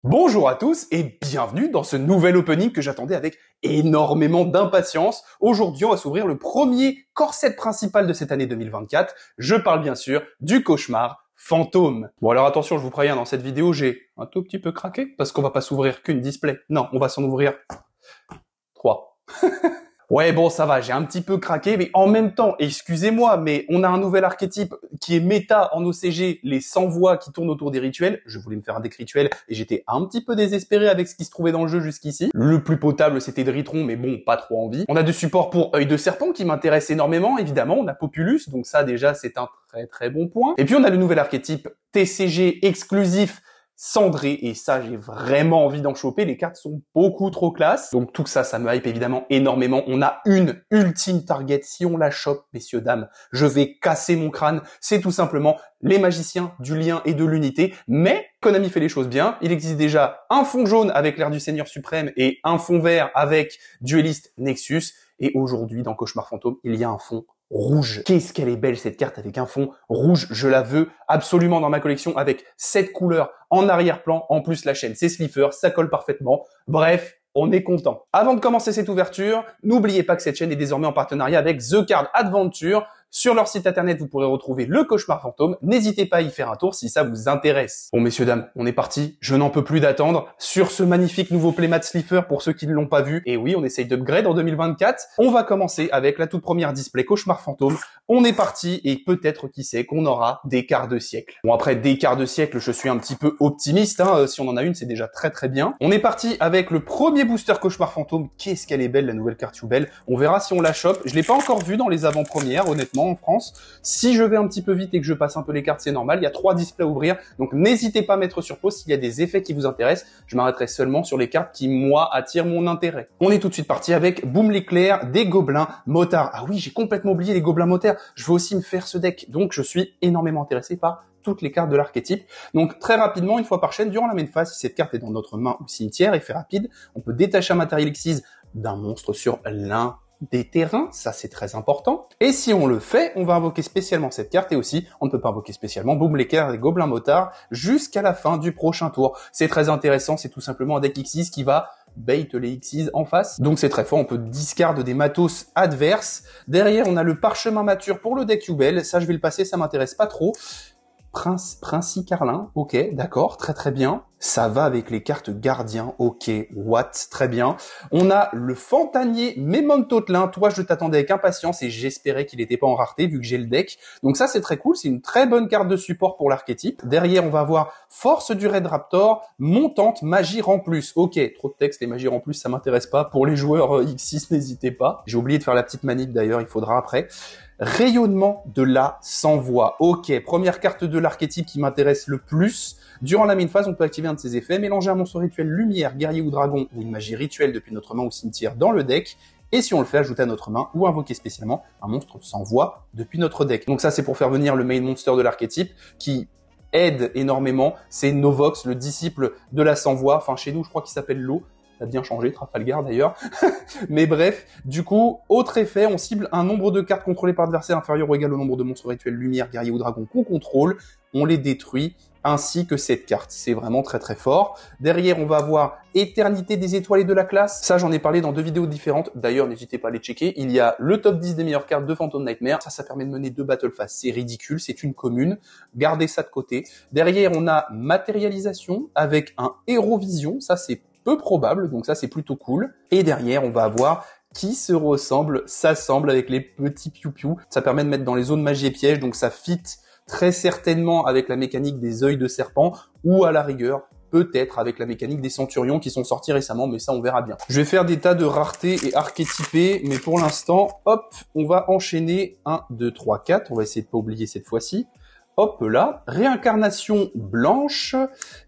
Bonjour à tous et bienvenue dans ce nouvel opening que j'attendais avec énormément d'impatience. Aujourd'hui, on va s'ouvrir le premier corset principal de cette année 2024. Je parle bien sûr du cauchemar fantôme. Bon alors attention, je vous préviens, dans cette vidéo, j'ai un tout petit peu craqué parce qu'on va pas s'ouvrir qu'une display. Non, on va s'en ouvrir 3. Ouais, bon, ça va, j'ai un petit peu craqué, mais en même temps, excusez-moi, mais on a un nouvel archétype qui est méta en OCG, les 100 voix qui tournent autour des rituels. Je voulais me faire un deck rituel et j'étais un petit peu désespéré avec ce qui se trouvait dans le jeu jusqu'ici. Le plus potable, c'était Dritron, mais bon, pas trop envie. On a du support pour Œil de Serpent qui m'intéresse énormément, évidemment. On a Populus, donc ça déjà, c'est un très très bon point. Et puis on a le nouvel archétype TCG exclusif cendré, et ça j'ai vraiment envie d'en choper, les cartes sont beaucoup trop classe, donc tout ça, ça me hype évidemment énormément. On a une ultime target, si on la chope, messieurs, dames, je vais casser mon crâne, c'est tout simplement les magiciens du lien et de l'unité, mais Konami fait les choses bien, il existe déjà un fond jaune avec l'ère du Seigneur Suprême et un fond vert avec Duelist Nexus, et aujourd'hui dans Cauchemar Fantôme, il y a un fond rouge. Qu'est-ce qu'elle est belle cette carte avec un fond rouge, je la veux absolument dans ma collection avec 7 couleurs en arrière-plan, en plus la chaîne c'est Slifer, ça colle parfaitement, bref, on est content. Avant de commencer cette ouverture, n'oubliez pas que cette chaîne est désormais en partenariat avec The Card Adventure. Sur leur site internet, vous pourrez retrouver le Cauchemar Fantôme. N'hésitez pas à y faire un tour si ça vous intéresse. Bon, messieurs, dames, on est parti. Je n'en peux plus d'attendre. Sur ce magnifique nouveau playmat Slifer, pour ceux qui ne l'ont pas vu. Et oui, on essaye d'upgrade en 2024. On va commencer avec la toute première display Cauchemar Fantôme. On est parti et peut-être, qui sait, qu'on aura des quarts de siècle. Bon, après, des quarts de siècle, je suis un petit peu optimiste. Si on en a une, c'est déjà très très bien. On est parti avec le premier booster Cauchemar Fantôme. Qu'est-ce qu'elle est belle, la nouvelle carte Youbel. On verra si on la chope. Je l'ai pas encore vue dans les avant-premières, honnêtement. En France. Si je vais un petit peu vite et que je passe un peu les cartes, c'est normal. Il y a 3 displays à ouvrir. Donc, n'hésitez pas à mettre sur pause s'il y a des effets qui vous intéressent. Je m'arrêterai seulement sur les cartes qui, moi, attirent mon intérêt. On est tout de suite parti avec Boom l'éclair, des gobelins motards. Ah oui, j'ai complètement oublié les gobelins motards. Je veux aussi me faire ce deck. Donc, je suis énormément intéressé par toutes les cartes de l'archétype. Donc, très rapidement, une fois par chaîne, durant la main phase, si cette carte est dans notre main ou cimetière, effet rapide, on peut détacher un matériel Xyz d'un monstre sur l'un des terrains, ça c'est très important. Et si on le fait, on va invoquer spécialement cette carte et aussi, on ne peut pas invoquer spécialement Boom l'éclair des gobelins motards jusqu'à la fin du prochain tour. C'est très intéressant, c'est tout simplement un deck Xyz qui va bait les Xyz en face. Donc c'est très fort, on peut discard des matos adverses. Derrière, on a le parchemin mature pour le deck Youbel. Ça, je vais le passer, ça m'intéresse pas trop. Princi Carlin, ok, d'accord, très très bien. Ça va avec les cartes gardiens, ok, what, très bien. On a le Fantanier Mémentotelin, toi je t'attendais avec impatience et j'espérais qu'il n'était pas en rareté vu que j'ai le deck. Donc ça c'est très cool, c'est une très bonne carte de support pour l'archétype. Derrière on va avoir Force du Red Raptor, Montante, Magie en plus. Ok, trop de texte et Magie en plus ça m'intéresse pas. Pour les joueurs X6, n'hésitez pas. J'ai oublié de faire la petite manip d'ailleurs, il faudra après. Rayonnement de la sans voix. Ok, première carte de l'archétype qui m'intéresse le plus. Durant la main phase, on peut activer un de ses effets, mélanger un monstre rituel lumière, guerrier ou dragon, ou une magie rituelle depuis notre main ou cimetière dans le deck. Et si on le fait, ajouter à notre main ou invoquer spécialement un monstre sans voix depuis notre deck. Donc ça, c'est pour faire venir le main monster de l'archétype qui aide énormément. C'est Novox, le disciple de la sans voix. Enfin, chez nous, je crois qu'il s'appelle l'eau. Ça a bien changé, Trafalgar d'ailleurs. Mais bref, du coup, autre effet, on cible un nombre de cartes contrôlées par adversaire inférieur ou égal au nombre de monstres rituels lumière, guerrier ou dragon qu'on contrôle. On les détruit, ainsi que cette carte. C'est vraiment très très fort. Derrière, on va avoir Éternité des étoiles et de la classe. Ça, j'en ai parlé dans 2 vidéos différentes. D'ailleurs, n'hésitez pas à les checker. Il y a le top 10 des meilleures cartes de Phantom Nightmare. Ça permet de mener 2 battle phases. C'est ridicule, c'est une commune. Gardez ça de côté. Derrière, on a Matérialisation avec un Héros Vision. Ça, c'est peu probable, donc ça c'est plutôt cool. Et derrière, on va avoir qui se ressemble, s'assemble avec les petits piou-piou. Ça permet de mettre dans les zones magie et piège, donc ça fit très certainement avec la mécanique des œils de serpent, ou à la rigueur, peut-être avec la mécanique des centurions qui sont sortis récemment, mais ça on verra bien. Je vais faire des tas de raretés et archétypés, mais pour l'instant, hop, on va enchaîner 1, 2, 3, 4, on va essayer de pas oublier cette fois-ci. Hop là, réincarnation blanche,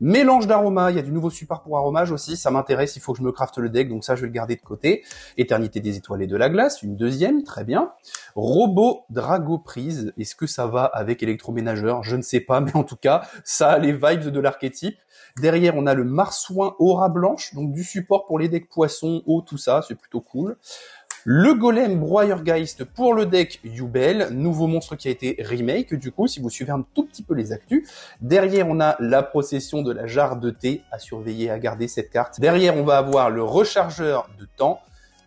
mélange d'aromas, il y a du nouveau support pour aromage aussi, ça m'intéresse, il faut que je me crafte le deck, donc ça je vais le garder de côté. Éternité des étoiles et de la glace, une deuxième, très bien. Robot Dragoprise, est-ce que ça va avec électroménageur? Je ne sais pas, mais en tout cas, ça a les vibes de l'archétype. Derrière, on a le Marsouin Aura Blanche, donc du support pour les decks poissons, eau, tout ça, c'est plutôt cool. Le Golem Broyergeist pour le deck Yubel, nouveau monstre qui a été remake du coup, si vous suivez un tout petit peu les actus. Derrière, on a la procession de la jarre de thé, à surveiller, à garder cette carte. Derrière, on va avoir le rechargeur de temps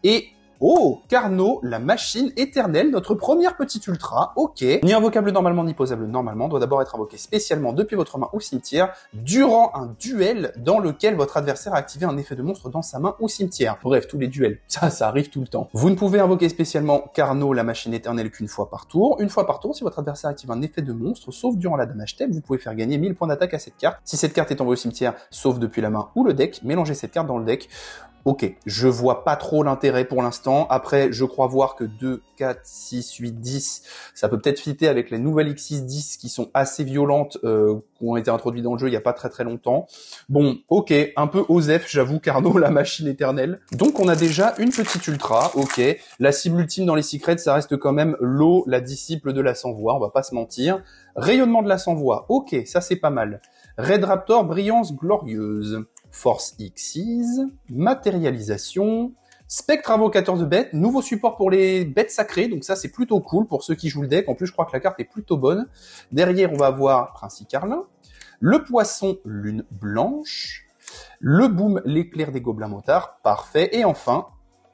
et... oh, Carno, la machine éternelle, notre première petite ultra, ok. Ni invocable normalement, ni posable normalement, doit d'abord être invoqué spécialement depuis votre main ou cimetière, durant un duel dans lequel votre adversaire a activé un effet de monstre dans sa main ou cimetière. Bref, tous les duels, ça arrive tout le temps. Vous ne pouvez invoquer spécialement Carno, la machine éternelle, qu'une fois par tour. Une fois par tour, si votre adversaire active un effet de monstre, sauf durant la damage step, vous pouvez faire gagner 1000 points d'attaque à cette carte. Si cette carte est envoyée au cimetière, sauf depuis la main ou le deck, mélangez cette carte dans le deck. Ok, je vois pas trop l'intérêt pour l'instant. Après, je crois voir que 2, 4, 6, 8, 10, ça peut peut-être fitter avec les nouvelles X6-10 qui sont assez violentes, qui ont été introduites dans le jeu il y a pas très longtemps. Bon, ok, un peu osef, j'avoue, Carno, la machine éternelle. Donc on a déjà une petite ultra, ok. La cible ultime dans les secrets, ça reste quand même l'eau, la disciple de la sans-voix, on va pas se mentir. Rayonnement de la sans-voix, ok, ça c'est pas mal. Red Raptor, brillance glorieuse. Force Xyz, matérialisation, spectre invocateur de bêtes, nouveau support pour les bêtes sacrées, donc ça c'est plutôt cool pour ceux qui jouent le deck, en plus je crois que la carte est plutôt bonne. Derrière on va avoir Princi Carlin, le poisson lune blanche, le boom l'éclair des gobelins motards, parfait, et enfin,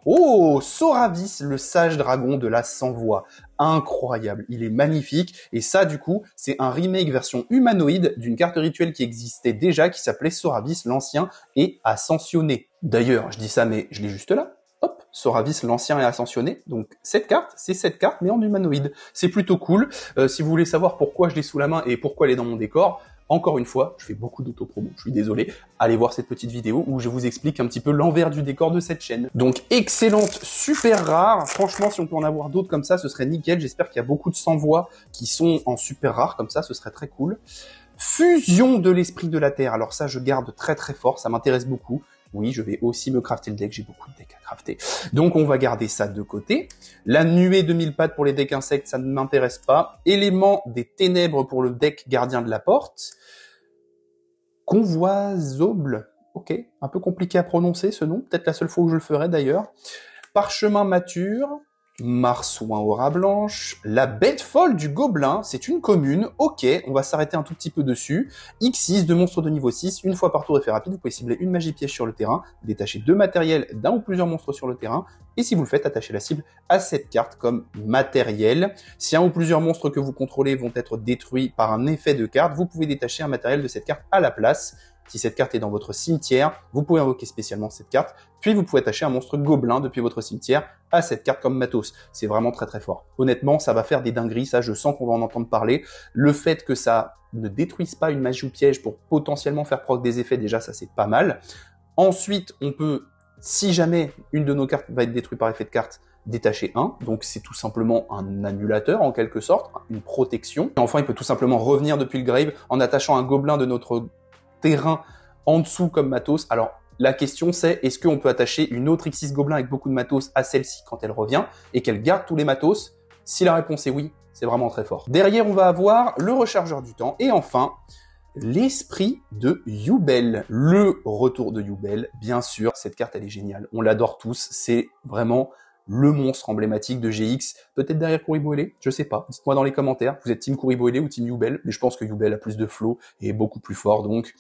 oh, Soravis, le sage dragon de la sans-voix. Incroyable, il est magnifique, et ça du coup, c'est un remake version humanoïde d'une carte rituelle qui existait déjà, qui s'appelait Soravis l'Ancien et Ascensionné. D'ailleurs, je dis ça, mais je l'ai juste là. Hop, Soravis l'Ancien et Ascensionné. Donc cette carte, c'est cette carte, mais en humanoïde. C'est plutôt cool. Si vous voulez savoir pourquoi je l'ai sous la main et pourquoi elle est dans mon décor, encore une fois, je fais beaucoup d'autopromo, je suis désolé. Allez voir cette petite vidéo où je vous explique un petit peu l'envers du décor de cette chaîne. Donc excellente, super rare. Franchement, si on peut en avoir d'autres comme ça, ce serait nickel. J'espère qu'il y a beaucoup de sans-voix qui sont en super rare comme ça, ce serait très cool. Fusion de l'esprit de la Terre. Alors ça, je garde très fort, ça m'intéresse beaucoup. Oui, je vais aussi me crafter le deck, j'ai beaucoup de decks à crafter. Donc on va garder ça de côté. La nuée de 1000 pattes pour les decks insectes, ça ne m'intéresse pas. Élément des ténèbres pour le deck gardien de la porte. Convoisoble, ok, un peu compliqué à prononcer ce nom, peut-être la seule fois où je le ferai d'ailleurs. Parchemin mature, Marsouin aura blanche, la bête folle du gobelin, c'est une commune, ok, on va s'arrêter un tout petit peu dessus. X6, deux monstres de niveau 6, une fois par tour effet rapide, vous pouvez cibler une magie piège sur le terrain, détacher deux matériels d'un ou plusieurs monstres sur le terrain, et si vous le faites, attachez la cible à cette carte comme matériel. Si un ou plusieurs monstres que vous contrôlez vont être détruits par un effet de carte, vous pouvez détacher un matériel de cette carte à la place. Si cette carte est dans votre cimetière, vous pouvez invoquer spécialement cette carte, puis vous pouvez attacher un monstre gobelin depuis votre cimetière à cette carte comme matos. C'est vraiment très fort. Honnêtement, ça va faire des dingueries, ça je sens qu'on va en entendre parler. Le fait que ça ne détruise pas une magie ou piège pour potentiellement faire proc des effets, déjà ça c'est pas mal. Ensuite, on peut, si jamais une de nos cartes va être détruite par effet de carte, détacher un, donc c'est tout simplement un annulateur en quelque sorte, une protection. Et enfin, il peut tout simplement revenir depuis le grave en attachant un gobelin de notre terrain en dessous comme matos. Alors la question c'est, est-ce qu'on peut attacher une autre X6 gobelin avec beaucoup de matos à celle-ci quand elle revient et qu'elle garde tous les matos? Si la réponse est oui, c'est vraiment très fort. Derrière on va avoir le rechargeur du temps et enfin l'esprit de Yubel, le retour de Yubel, bien sûr. Cette carte elle est géniale, on l'adore tous, c'est vraiment le monstre emblématique de GX, peut-être derrière Kuriboele, je sais pas. Dites-moi dans les commentaires, vous êtes team Kuriboele ou team Yubel, mais je pense que Yubel a plus de flow et est beaucoup plus fort, donc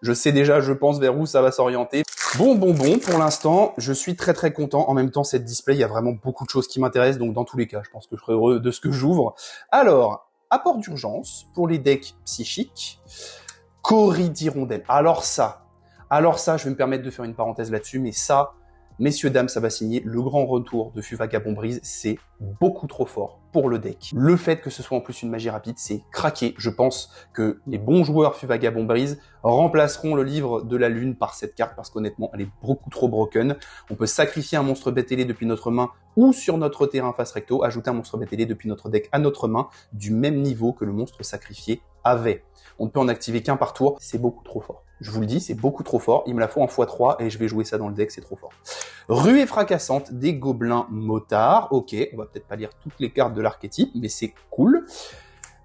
je sais déjà, je pense vers où ça va s'orienter. Bon, pour l'instant, je suis très content. En même temps, cette display, il y a vraiment beaucoup de choses qui m'intéressent, donc dans tous les cas, je pense que je serai heureux de ce que j'ouvre. Alors, apport d'urgence pour les decks psychiques, Cory d'Hirondelle. Alors ça, je vais me permettre de faire une parenthèse là-dessus, mais ça, messieurs, dames, ça va signer le grand retour de Fuvagabond Brise, c'est beaucoup trop fort pour le deck. Le fait que ce soit en plus une magie rapide, c'est craqué. Je pense que les bons joueurs Fuvagabond Brise remplaceront le livre de la lune par cette carte, parce qu'honnêtement, elle est beaucoup trop broken. On peut sacrifier un monstre bête ailé depuis notre main ou sur notre terrain face recto, ajouter un monstre bête ailé depuis notre deck à notre main, du même niveau que le monstre sacrifié avait. On ne peut en activer qu'un par tour, c'est beaucoup trop fort. Je vous le dis, c'est beaucoup trop fort. Il me la faut en x3 et je vais jouer ça dans le deck, c'est trop fort. Ruée fracassante des gobelins motards. Ok, on va peut-être pas lire toutes les cartes de l'archétype, mais c'est cool.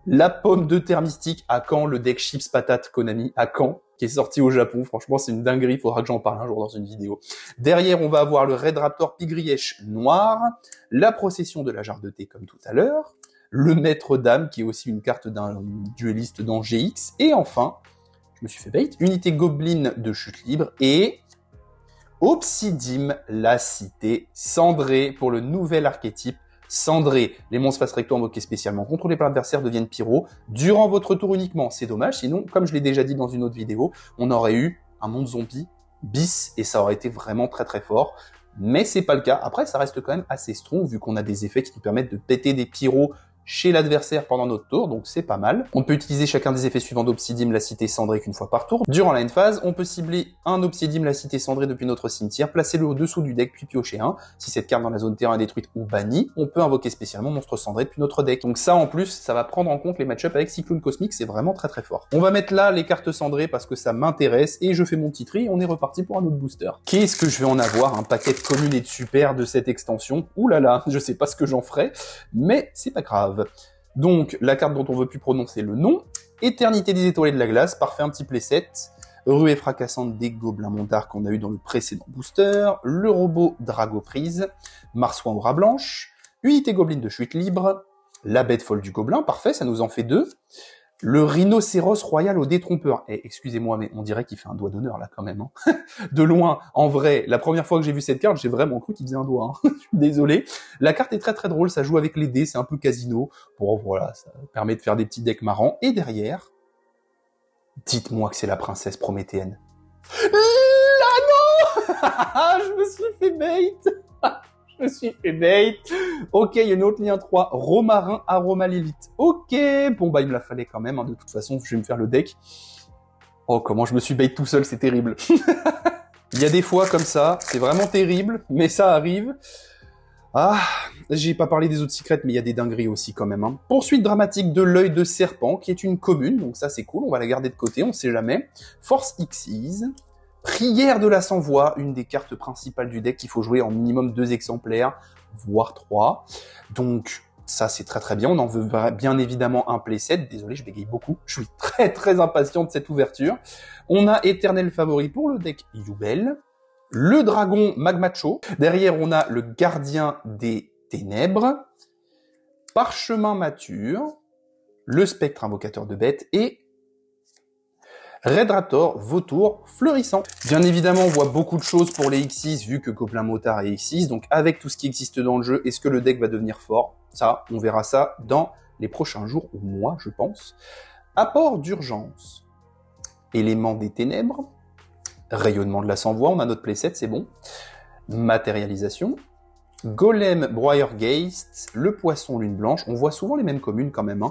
La pomme de terre mystique, à quand le deck Chips Patate Konami, à quand, qui est sorti au Japon. Franchement, c'est une dinguerie, faudra que j'en parle un jour dans une vidéo. Derrière, on va avoir le Red Raptor Pigrièche noir, la procession de la jarre de thé comme tout à l'heure, le Maître Dame, qui est aussi une carte d'un dueliste dans GX, et enfin, je me suis fait bait, unité Goblin de chute libre, et Obsidim, la cité cendrée, pour le nouvel archétype Cendré. Les monstres face recto invoqués spécialement contrôlés par l'adversaire deviennent pyro durant votre tour uniquement. C'est dommage, sinon, comme je l'ai déjà dit dans une autre vidéo, on aurait eu un monde zombie bis et ça aurait été vraiment très très fort. Mais c'est pas le cas. Après, ça reste quand même assez strong vu qu'on a des effets qui nous permettent de péter des pyros chez l'adversaire pendant notre tour, donc c'est pas mal. On peut utiliser chacun des effets suivants d'Obsidim, la cité cendrée qu'une fois par tour. Durant la end phase, on peut cibler un Obsidim, la cité cendrée depuis notre cimetière, placer-le au-dessous du deck, puis piocher un. Si cette carte dans la zone terrain est détruite ou bannie, on peut invoquer spécialement monstre cendré depuis notre deck. Donc ça, en plus, ça va prendre en compte les match-ups avec Cyclone Cosmique, c'est vraiment très très fort. On va mettre là les cartes cendrées parce que ça m'intéresse, et je fais mon petit tri, et on est reparti pour un autre booster. Qu'est-ce que je vais en avoir? Un paquet de communes et de super de cette extension. Ouh là là, je sais pas ce que j'en ferai, mais c'est pas grave. Donc, la carte dont on veut plus prononcer le nom, Éternité des étoilés de la glace, parfait, un petit playset, ruée fracassante des gobelins montards qu'on a eu dans le précédent booster, le robot Dragoprise, Marsouin aura blanche, unité gobelin de chute libre, la bête folle du gobelin, parfait, ça nous en fait 2, le rhinocéros royal au détrompeur. Eh, excusez-moi, mais on dirait qu'il fait un doigt d'honneur là quand même. Hein. De loin, en vrai, la première fois que j'ai vu cette carte, j'ai vraiment cru qu'il faisait un doigt. Hein. Je suis désolé. La carte est très très drôle, ça joue avec les dés, c'est un peu casino. Bon voilà, ça permet de faire des petits decks marrants. Et derrière, dites-moi que c'est la princesse prométhéenne. Ah non. Je me suis fait bait. Je me suis fait bait. Ok, il y a une autre lien 3. Romarin Aroma Lilith. Ok, bon bah il me la fallait quand même. Hein. De toute façon, je vais me faire le deck. Oh, comment je me suis bait tout seul, c'est terrible. Il y a des fois comme ça, c'est vraiment terrible, mais ça arrive. Ah, j'ai pas parlé des autres secrets, mais il y a des dingueries aussi quand même. Hein. Poursuite dramatique de l'œil de serpent, qui est une commune, donc ça c'est cool, on va la garder de côté, on sait jamais. Force Xyz. Prière de la sans-voix, une des cartes principales du deck qu'il faut jouer en minimum 2 exemplaires, voire 3. Donc ça c'est très très bien, on en veut bien évidemment un playset. Désolé, je bégaye beaucoup, je suis très très impatient de cette ouverture. On a Éternel Favori pour le deck Yubel, le dragon Magmacho, derrière on a le gardien des ténèbres, Parchemin mature, le spectre invocateur de bêtes et Red Raptor, vautour fleurissant. Bien évidemment, on voit beaucoup de choses pour les X6, vu que Gobelin Motard est X6, donc avec tout ce qui existe dans le jeu, est-ce que le deck va devenir fort? Ça, on verra ça dans les prochains jours ou mois, je pense. Apport d'urgence. Élément des ténèbres. Rayonnement de la sans-voix, on a notre playset, c'est bon. Matérialisation. Golem Broyergeist, le poisson lune blanche, on voit souvent les mêmes communes quand même, hein.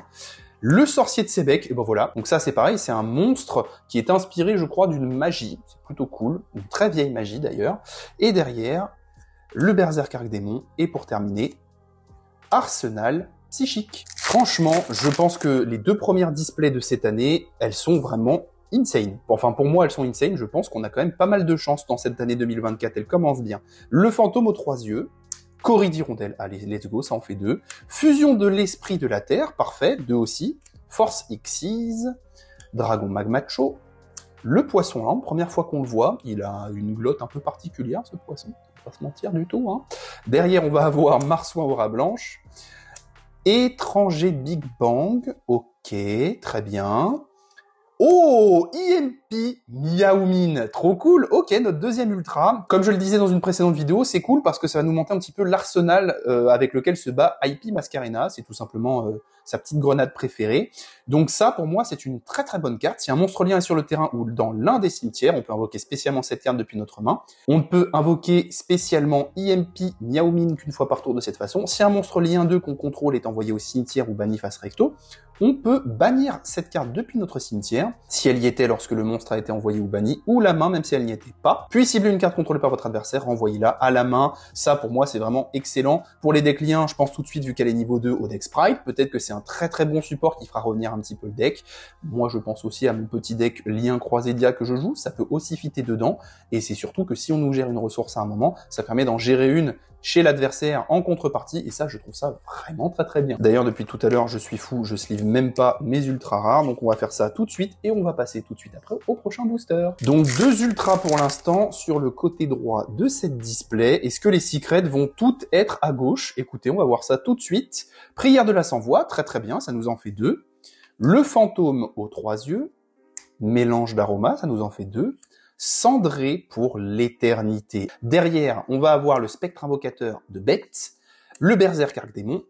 Le sorcier de Sébec, et ben voilà. Donc ça c'est pareil, c'est un monstre qui est inspiré, je crois, d'une magie. C'est plutôt cool, une très vieille magie d'ailleurs. Et derrière, le Berserk Archdémon. Et pour terminer, Arsenal Psychique. Franchement, je pense que les 2 premières displays de cette année, elles sont vraiment insane. Enfin, pour moi, elles sont insane. Je pense qu'on a quand même pas mal de chance dans cette année 2024. Elle commence bien. Le fantôme aux 3 yeux. Corrie d'Hirondelle, allez, let's go, ça en fait 2. Fusion de l'esprit de la Terre, parfait, 2 aussi. Force Xyz, Dragon Magmacho, le poisson lampe, première fois qu'on le voit, il a une glotte un peu particulière, ce poisson, on va pas se mentir du tout. Hein. Derrière, on va avoir Marsouin aura blanche, Étranger Big Bang, ok, très bien. Oh, IMP Miaomin, trop cool. Ok, notre deuxième ultra. Comme je le disais dans une précédente vidéo, c'est cool parce que ça va nous montrer un petit peu l'arsenal avec lequel se bat IP Mascarena. C'est tout simplement sa petite grenade préférée. Donc ça, pour moi, c'est une très très bonne carte. Si un monstre lien est sur le terrain ou dans l'un des cimetières, on peut invoquer spécialement cette carte depuis notre main. On peut invoquer spécialement IMP Miaomin qu'une fois par tour de cette façon. Si un monstre lien 2 qu'on contrôle est envoyé au cimetière ou banni face recto, on peut bannir cette carte depuis notre cimetière, si elle y était lorsque le monstre a été envoyé ou banni, ou la main même si elle n'y était pas. Puis cibler une carte contrôlée par votre adversaire, renvoyez-la à la main. Ça, pour moi, c'est vraiment excellent. Pour les decks liens, je pense tout de suite, vu qu'elle est niveau 2, au deck Sprite. Peut-être que c'est un très très bon support qui fera revenir un petit peu le deck. Moi, je pense aussi à mon petit deck lien Croisédia que je joue. Ça peut aussi fitter dedans. Et c'est surtout que si on nous gère une ressource à un moment, ça permet d'en gérer une chez l'adversaire en contrepartie, et ça, je trouve ça vraiment très très bien. D'ailleurs, depuis tout à l'heure, je suis fou, je sleeve même pas mes ultras rares, donc on va faire ça tout de suite, et on va passer tout de suite après au prochain booster. Donc 2 ultras pour l'instant sur le côté droit de cette display. Est-ce que les secrets vont toutes être à gauche? Écoutez, on va voir ça tout de suite. Prière de la sans-voix, très très bien, ça nous en fait 2. Le fantôme aux 3 yeux, mélange d'aromas, ça nous en fait 2. Cendré pour l'éternité. Derrière, on va avoir le spectre invocateur de Bête, le berserk arc-démon,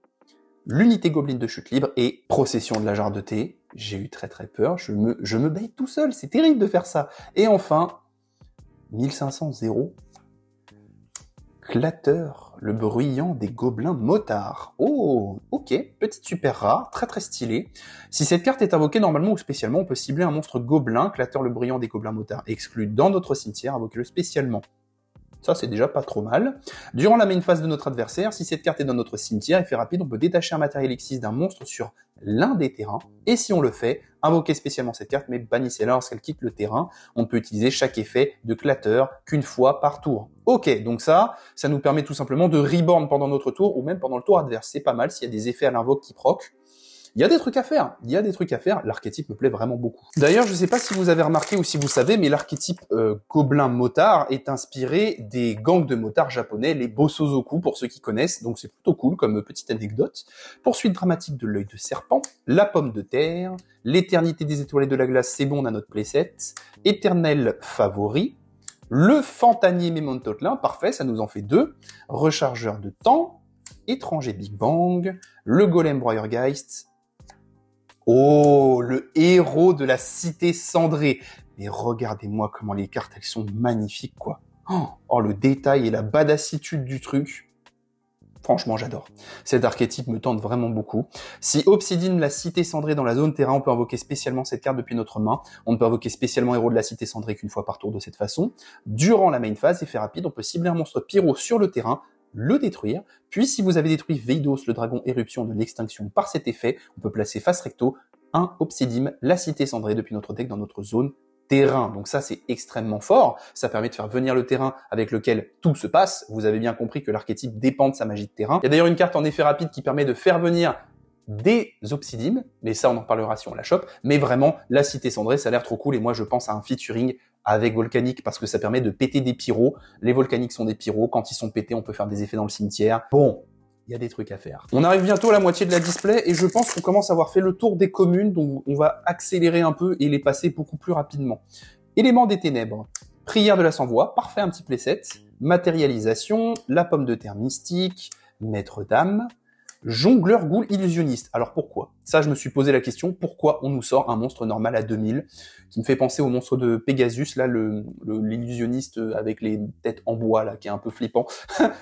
l'unité gobelin de chute libre et procession de la jarre de thé. J'ai eu très très peur, je me bête tout seul, c'est terrible de faire ça. Et enfin, 1500 Clatteur, le bruyant des gobelins motards. Oh, ok, petite super rare, très très stylé. Si cette carte est invoquée normalement ou spécialement, on peut cibler un monstre gobelin, Clatteur, le bruyant des gobelins motards, exclu dans notre cimetière, invoquez-le spécialement. Ça, c'est déjà pas trop mal. Durant la main phase de notre adversaire, si cette carte est dans notre cimetière, effet rapide, on peut détacher un matériel Xyz d'un monstre sur l'un des terrains. Et si on le fait, invoquez spécialement cette carte, mais bannissez-la lorsqu'elle quitte le terrain. On ne peut utiliser chaque effet de Clatteur qu'une fois par tour. Ok, donc ça nous permet tout simplement de reborn pendant notre tour, ou même pendant le tour adverse. C'est pas mal s'il y a des effets à l'invoque qui proc. Il y a des trucs à faire, l'archétype me plaît vraiment beaucoup. D'ailleurs, je sais pas si vous avez remarqué ou si vous savez, mais l'archétype gobelin motard est inspiré des gangs de motards japonais, les Bosozoku pour ceux qui connaissent, donc c'est plutôt cool comme petite anecdote. Poursuite dramatique de l'œil de serpent, la pomme de terre, l'éternité des étoiles et de la glace, c'est bon, on a notre playset, éternel favori, le fantanier mémontotelin, parfait, ça nous en fait 2, rechargeur de temps, étranger Big Bang, le golem Broyergeist. Oh, le héros de la cité cendrée. Mais regardez-moi comment les cartes, elles sont magnifiques, quoi. Oh, le détail et la badassitude du truc. Franchement, j'adore. Cet archétype me tente vraiment beaucoup. Si Obsidian, la cité cendrée dans la zone terrain, on peut invoquer spécialement cette carte depuis notre main. On ne peut invoquer spécialement héros de la cité cendrée qu'une fois par tour de cette façon. Durant la main phase, effet rapide, on peut cibler un monstre pyro sur le terrain, le détruire, puis si vous avez détruit Veidos, le dragon éruption de l'extinction par cet effet, on peut placer face recto un Obsidium, la cité cendrée depuis notre deck dans notre zone terrain. Donc ça c'est extrêmement fort, ça permet de faire venir le terrain avec lequel tout se passe. Vous avez bien compris que l'archétype dépend de sa magie de terrain. Il y a d'ailleurs une carte en effet rapide qui permet de faire venir des Obsidium, mais ça on en parlera si on la chope, mais vraiment la cité cendrée ça a l'air trop cool et moi je pense à un featuring avec Volcanique parce que ça permet de péter des pyros. Les Volcaniques sont des pyros, quand ils sont pétés on peut faire des effets dans le cimetière. Bon, il y a des trucs à faire. On arrive bientôt à la moitié de la display et je pense qu'on commence à avoir fait le tour des communes, donc on va accélérer un peu et les passer beaucoup plus rapidement. Élément des ténèbres, prière de la sans-voix, parfait, un petit playset, matérialisation, la pomme de terre mystique, maître d'âme, jongleur ghoul illusionniste. Alors pourquoi? Ça, je me suis posé la question, pourquoi on nous sort un monstre normal à 2000 qui me fait penser au monstre de Pegasus, là, l'illusionniste avec les têtes en bois, là, qui est un peu flippant.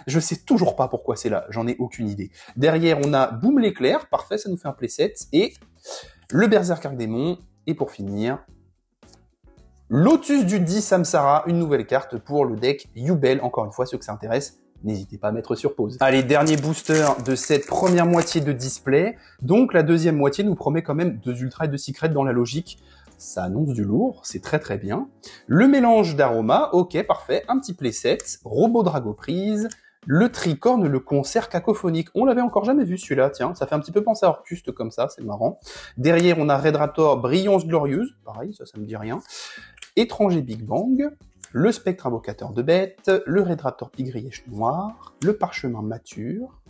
Je sais toujours pas pourquoi c'est là, j'en ai aucune idée. Derrière, on a Boom l'éclair, parfait, ça nous fait un playset, et le Berserk Arc-Démon, et pour finir, Lotus du 10 Samsara, une nouvelle carte pour le deck Yubel, encore une fois, ceux que ça intéresse, n'hésitez pas à mettre sur pause. Allez, dernier booster de cette première moitié de display. Donc la deuxième moitié nous promet quand même 2 ultras et 2 secrets dans la logique. Ça annonce du lourd, c'est très très bien. Le mélange d'aromas, ok, parfait. Un petit playset, robot dragoprise, le tricorne, le concert cacophonique. On l'avait encore jamais vu celui-là, tiens. Ça fait un petit peu penser à Orcuste comme ça, c'est marrant. Derrière, on a Redrator, brillance glorieuse. Pareil, ça me dit rien. Étranger Big Bang. Le spectre invocateur de bête, le Redrator Pigrièche noir, le parchemin mature,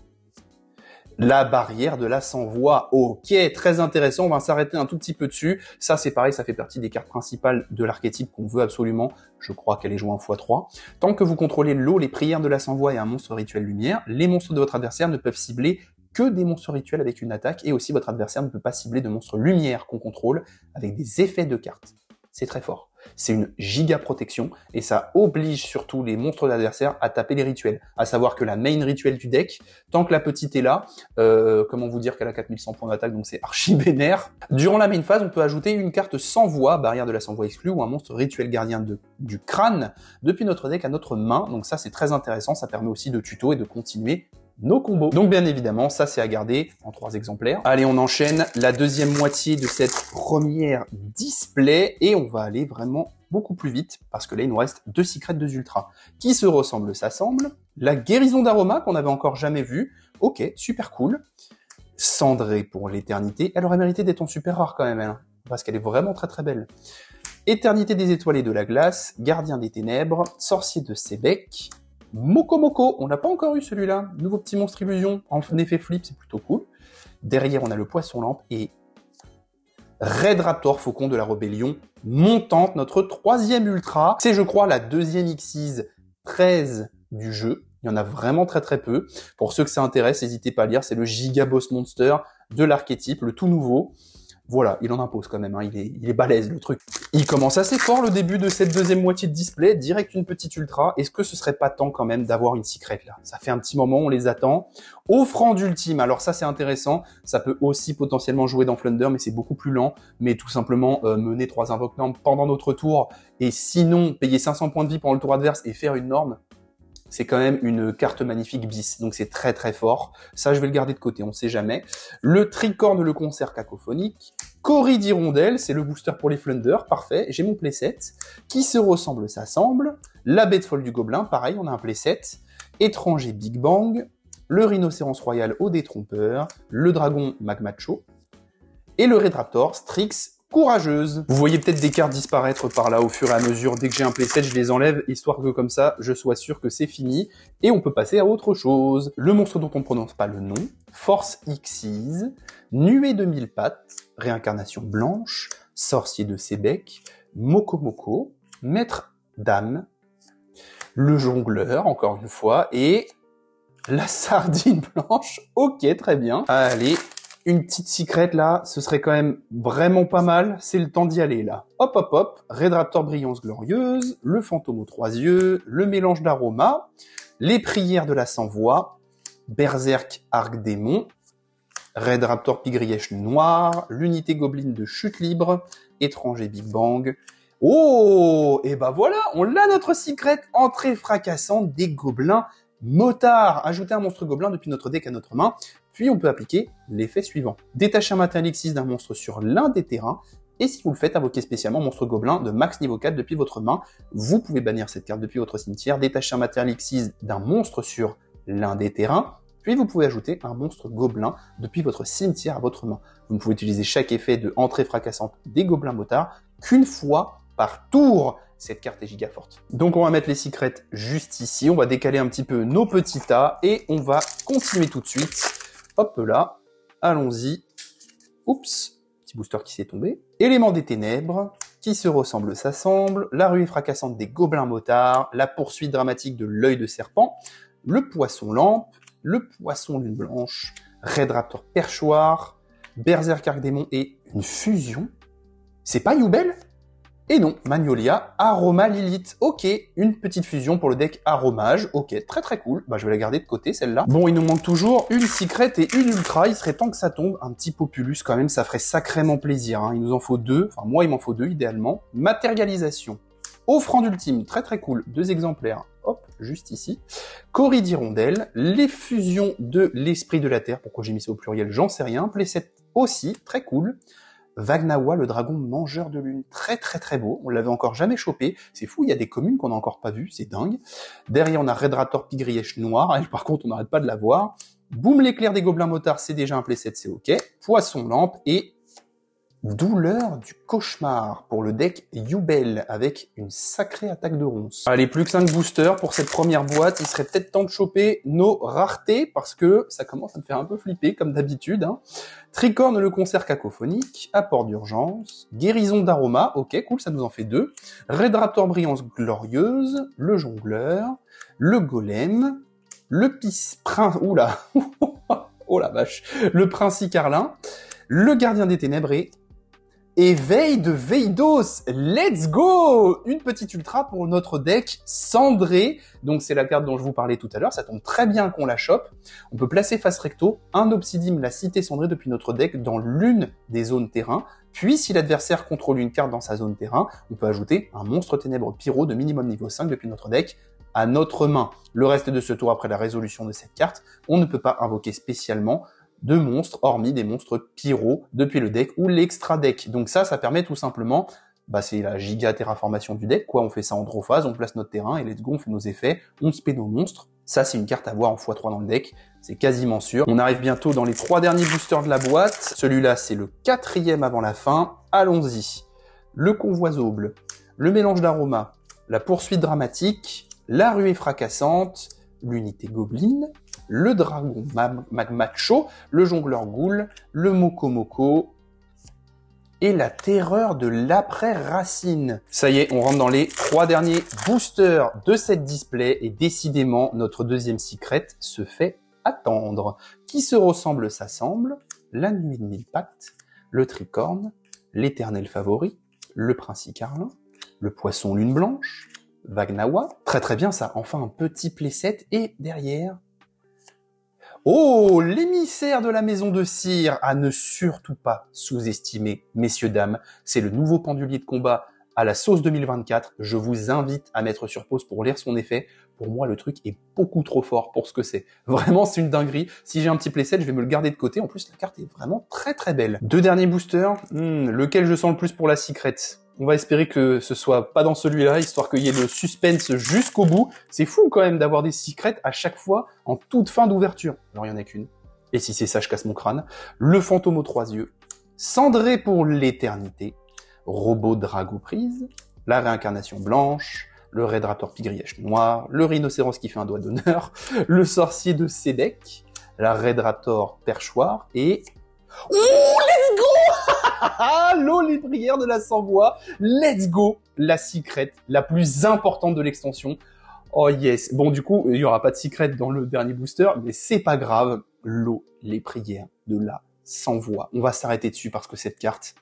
la barrière de la sans-voix. Ok, très intéressant, on va s'arrêter un tout petit peu dessus. Ça c'est pareil, ça fait partie des cartes principales de l'archétype qu'on veut absolument. Je crois qu'elle est jouée en x3. Tant que vous contrôlez l'eau, les prières de la sans-voix et un monstre rituel lumière, les monstres de votre adversaire ne peuvent cibler que des monstres rituels avec une attaque, et aussi votre adversaire ne peut pas cibler de monstres lumière qu'on contrôle avec des effets de cartes. C'est très fort. C'est une giga protection et ça oblige surtout les monstres d'adversaire à taper les rituels. À savoir que la main rituel du deck, tant que la petite est là, comment vous dire qu'elle a 4100 points d'attaque, donc c'est archi vénère. Durant la main phase, on peut ajouter une carte sans voix, barrière de la sans voix exclue, ou un monstre rituel gardien du crâne depuis notre deck à notre main. Donc ça c'est très intéressant, ça permet aussi de tuto et de continuer nos combos. Donc bien évidemment, ça c'est à garder en 3 exemplaires. Allez, on enchaîne la deuxième moitié de cette première display et on va aller vraiment beaucoup plus vite parce que là il nous reste 2 secrets, 2 ultras qui se ressemblent, s'assemblent. La guérison d'Aroma qu'on n'avait encore jamais vue. Ok, super cool. Cendrée pour l'éternité. Elle aurait mérité d'être en super rare quand même, hein, parce qu'elle est vraiment très très belle. Éternité des étoiles et de la glace, Gardien des ténèbres, Sorcier de Sébec, Mokomoko, on n'a pas encore eu celui-là, nouveau petit monstre illusion, en effet flip, c'est plutôt cool. Derrière, on a le Poisson Lampe et Red Raptor, Faucon de la Rébellion, montante, notre troisième ultra. C'est, je crois, la deuxième Xyz 13 du jeu. Il y en a vraiment très très peu. Pour ceux que ça intéresse, n'hésitez pas à lire, c'est le Giga Boss Monster de l'archétype, le tout nouveau. Voilà, il en impose quand même, hein. Il est balèze le truc. Il commence assez fort le début de cette deuxième moitié de display, direct une petite ultra. Est-ce que ce serait pas temps quand même d'avoir une secret là? Ça fait un petit moment, on les attend. Offrande ultime, alors ça c'est intéressant, ça peut aussi potentiellement jouer dans Flunder, mais c'est beaucoup plus lent. Mais tout simplement mener 3 invoques normes pendant notre tour, et sinon payer 500 points de vie pendant le tour adverse et faire une norme, c'est quand même une carte magnifique bis, donc c'est très très fort. Ça, je vais le garder de côté, on sait jamais. Le Tricorne, le concert cacophonique. Corrie d'Hirondelle, c'est le booster pour les Flunder, parfait. J'ai mon playset. Qui se ressemble, s'assemble. La bête folle du gobelin, pareil, on a un playset. Étranger Big Bang. Le rhinocéros royal au détrompeur. Le dragon Magmacho. Et le Red Raptor, Strix courageuse. Vous voyez peut-être des cartes disparaître par là au fur et à mesure. Dès que j'ai un playset, je les enlève, histoire que comme ça, je sois sûr que c'est fini. Et on peut passer à autre chose. Le monstre dont on ne prononce pas le nom. Force Xyz. Nuée de 1000 pattes. Réincarnation blanche. Sorcier de Sébec. Mokomoko. Maître Dame. Le jongleur, encore une fois. Et la sardine blanche. Ok, très bien. Allez. Une petite secrète là, ce serait quand même vraiment pas mal, c'est le temps d'y aller là. Hop hop hop, Red Raptor Brillance Glorieuse, le fantôme aux 3 yeux, le mélange d'aroma, les prières de la sans-voix, Berserk Arc Démon, Red Raptor Pigrièche Noir, l'unité Gobeline de Chute Libre, Étranger Big Bang. Oh, et bah voilà, on l'a notre secrète, entrée fracassante des gobelins motards. Ajouter un monstre gobelin depuis notre deck à notre main. Puis on peut appliquer l'effet suivant. Détacher un matériel Xyz d'un monstre sur l'un des terrains, et si vous le faites, invoquer spécialement monstre gobelin de max niveau 4 depuis votre main. Vous pouvez bannir cette carte depuis votre cimetière, détacher un matériel Xyz d'un monstre sur l'un des terrains, puis vous pouvez ajouter un monstre gobelin depuis votre cimetière à votre main. Vous ne pouvez utiliser chaque effet de entrée fracassante des gobelins motards qu'une fois par tour. Cette carte est giga forte. Donc on va mettre les secrets juste ici, on va décaler un petit peu nos petits tas, et on va continuer tout de suite. Hop là, allons-y. Oups, petit booster qui s'est tombé. Élément des ténèbres, qui se ressemble s'assemble, la ruée fracassante des gobelins motards, la poursuite dramatique de l'œil de serpent, le poisson lampe, le poisson lune blanche, Red Raptor perchoir, Berserk Arc Démon et une fusion. C'est pas Yubel ? Et non, Magnolia, Aroma Lilith. Ok, une petite fusion pour le deck Aromage. Ok, très très cool. Bah, je vais la garder de côté, celle-là. Bon, il nous manque toujours une secret et une ultra. Il serait temps que ça tombe. Un petit Populus, quand même, ça ferait sacrément plaisir, hein. Il nous en faut 2. Enfin, moi, il m'en faut 2, idéalement. Matérialisation. Offrande ultime, très très cool. 2 exemplaires. Hop, juste ici. Corrie d'Hirondelle. Les fusions de l'esprit de la Terre. Pourquoi j'ai mis ça au pluriel, j'en sais rien. Playset aussi, très cool. Vagnawa, le dragon mangeur de lune, très très très beau, on l'avait encore jamais chopé, c'est fou, il y a des communes qu'on n'a encore pas vues, c'est dingue. Derrière on a Red Raptor Pigrièche Noir, elle par contre on n'arrête pas de la voir. Boum, l'éclair des gobelins motards, c'est déjà un playset, c'est ok. Poisson lampe et douleur du cauchemar pour le deck Yubel avec une sacrée attaque de ronce. Allez, plus que 5 boosters pour cette première boîte. Il serait peut-être temps de choper nos raretés parce que ça commence à me faire un peu flipper comme d'habitude, hein. Tricorne, le concert cacophonique, apport d'urgence, guérison d'aroma, ok, cool, ça nous en fait 2. Red Raptor Brillance Glorieuse, le jongleur, le golem, le oula, oh la vache, le prince Icarlin, le gardien des ténèbres et Éveil de Veidos, let's go! Une petite ultra pour notre deck cendré. Donc c'est la carte dont je vous parlais tout à l'heure, ça tombe très bien qu'on la chope. On peut placer face recto un Obsidium, la cité cendrée depuis notre deck dans l'une des zones terrain. Puis si l'adversaire contrôle une carte dans sa zone terrain, on peut ajouter un monstre ténèbre pyro de minimum niveau 5 depuis notre deck à notre main. Le reste de ce tour après la résolution de cette carte, on ne peut pas invoquer spécialement de monstres, hormis des monstres pyro depuis le deck ou l'extra deck. Donc ça permet tout simplement, c'est la giga terraformation du deck, quoi. On fait ça en drophase, on place notre terrain et let's go, on fait nos effets, on spé nos monstres. Ça, c'est une carte à voir en x3 dans le deck. C'est quasiment sûr. On arrive bientôt dans les 3 derniers boosters de la boîte. Celui-là, c'est le 4e avant la fin. Allons-y. Le convoi Zauble, le mélange d'aromas, la poursuite dramatique, la ruée fracassante, l'unité Goblin, le dragon Magmacho, le jongleur Ghoul, le Moko Moko et la terreur de l'après-racine. Ça y est, on rentre dans les 3 derniers boosters de cette display et décidément, notre deuxième secret se fait attendre. Qui se ressemble s'assemble, la nuée de 1000 pattes, le tricorne, l'éternel favori, le princi Carlin, le poisson lune blanche, Vagnawa. Très très bien ça, enfin un petit playset et derrière... Oh, l'émissaire de la maison de cire, à ne surtout pas sous-estimer, messieurs, dames. C'est le nouveau pendulier de combat à la sauce 2024. Je vous invite à mettre sur pause pour lire son effet. Pour moi, le truc est beaucoup trop fort pour ce que c'est. Vraiment, c'est une dinguerie. Si j'ai un petit playset, je vais me le garder de côté. En plus, la carte est vraiment très très belle. 2 derniers boosters. Lequel je sens le plus pour la secret? On va espérer que ce soit pas dans celui-là, histoire qu'il y ait le suspense jusqu'au bout. C'est fou quand même d'avoir des secrets à chaque fois en toute fin d'ouverture. Alors il y en a qu'une. Et si c'est ça, je casse mon crâne. Le fantôme aux 3 yeux. Cendré pour l'éternité. Robot Drago prise. La réincarnation blanche. Le Red Raptor Pigrièche noir. Le rhinocéros qui fait un doigt d'honneur. Le sorcier de Sédec. La Red Raptor perchoir. Et... Oh, let's go! Allô les prières de la sans-voix, let's go, la secret la plus importante de l'extension. Oh yes, bon du coup, il n'y aura pas de secret dans le dernier booster, mais c'est pas grave, l'eau, les prières de la sans-voix. On va s'arrêter dessus parce que cette carte,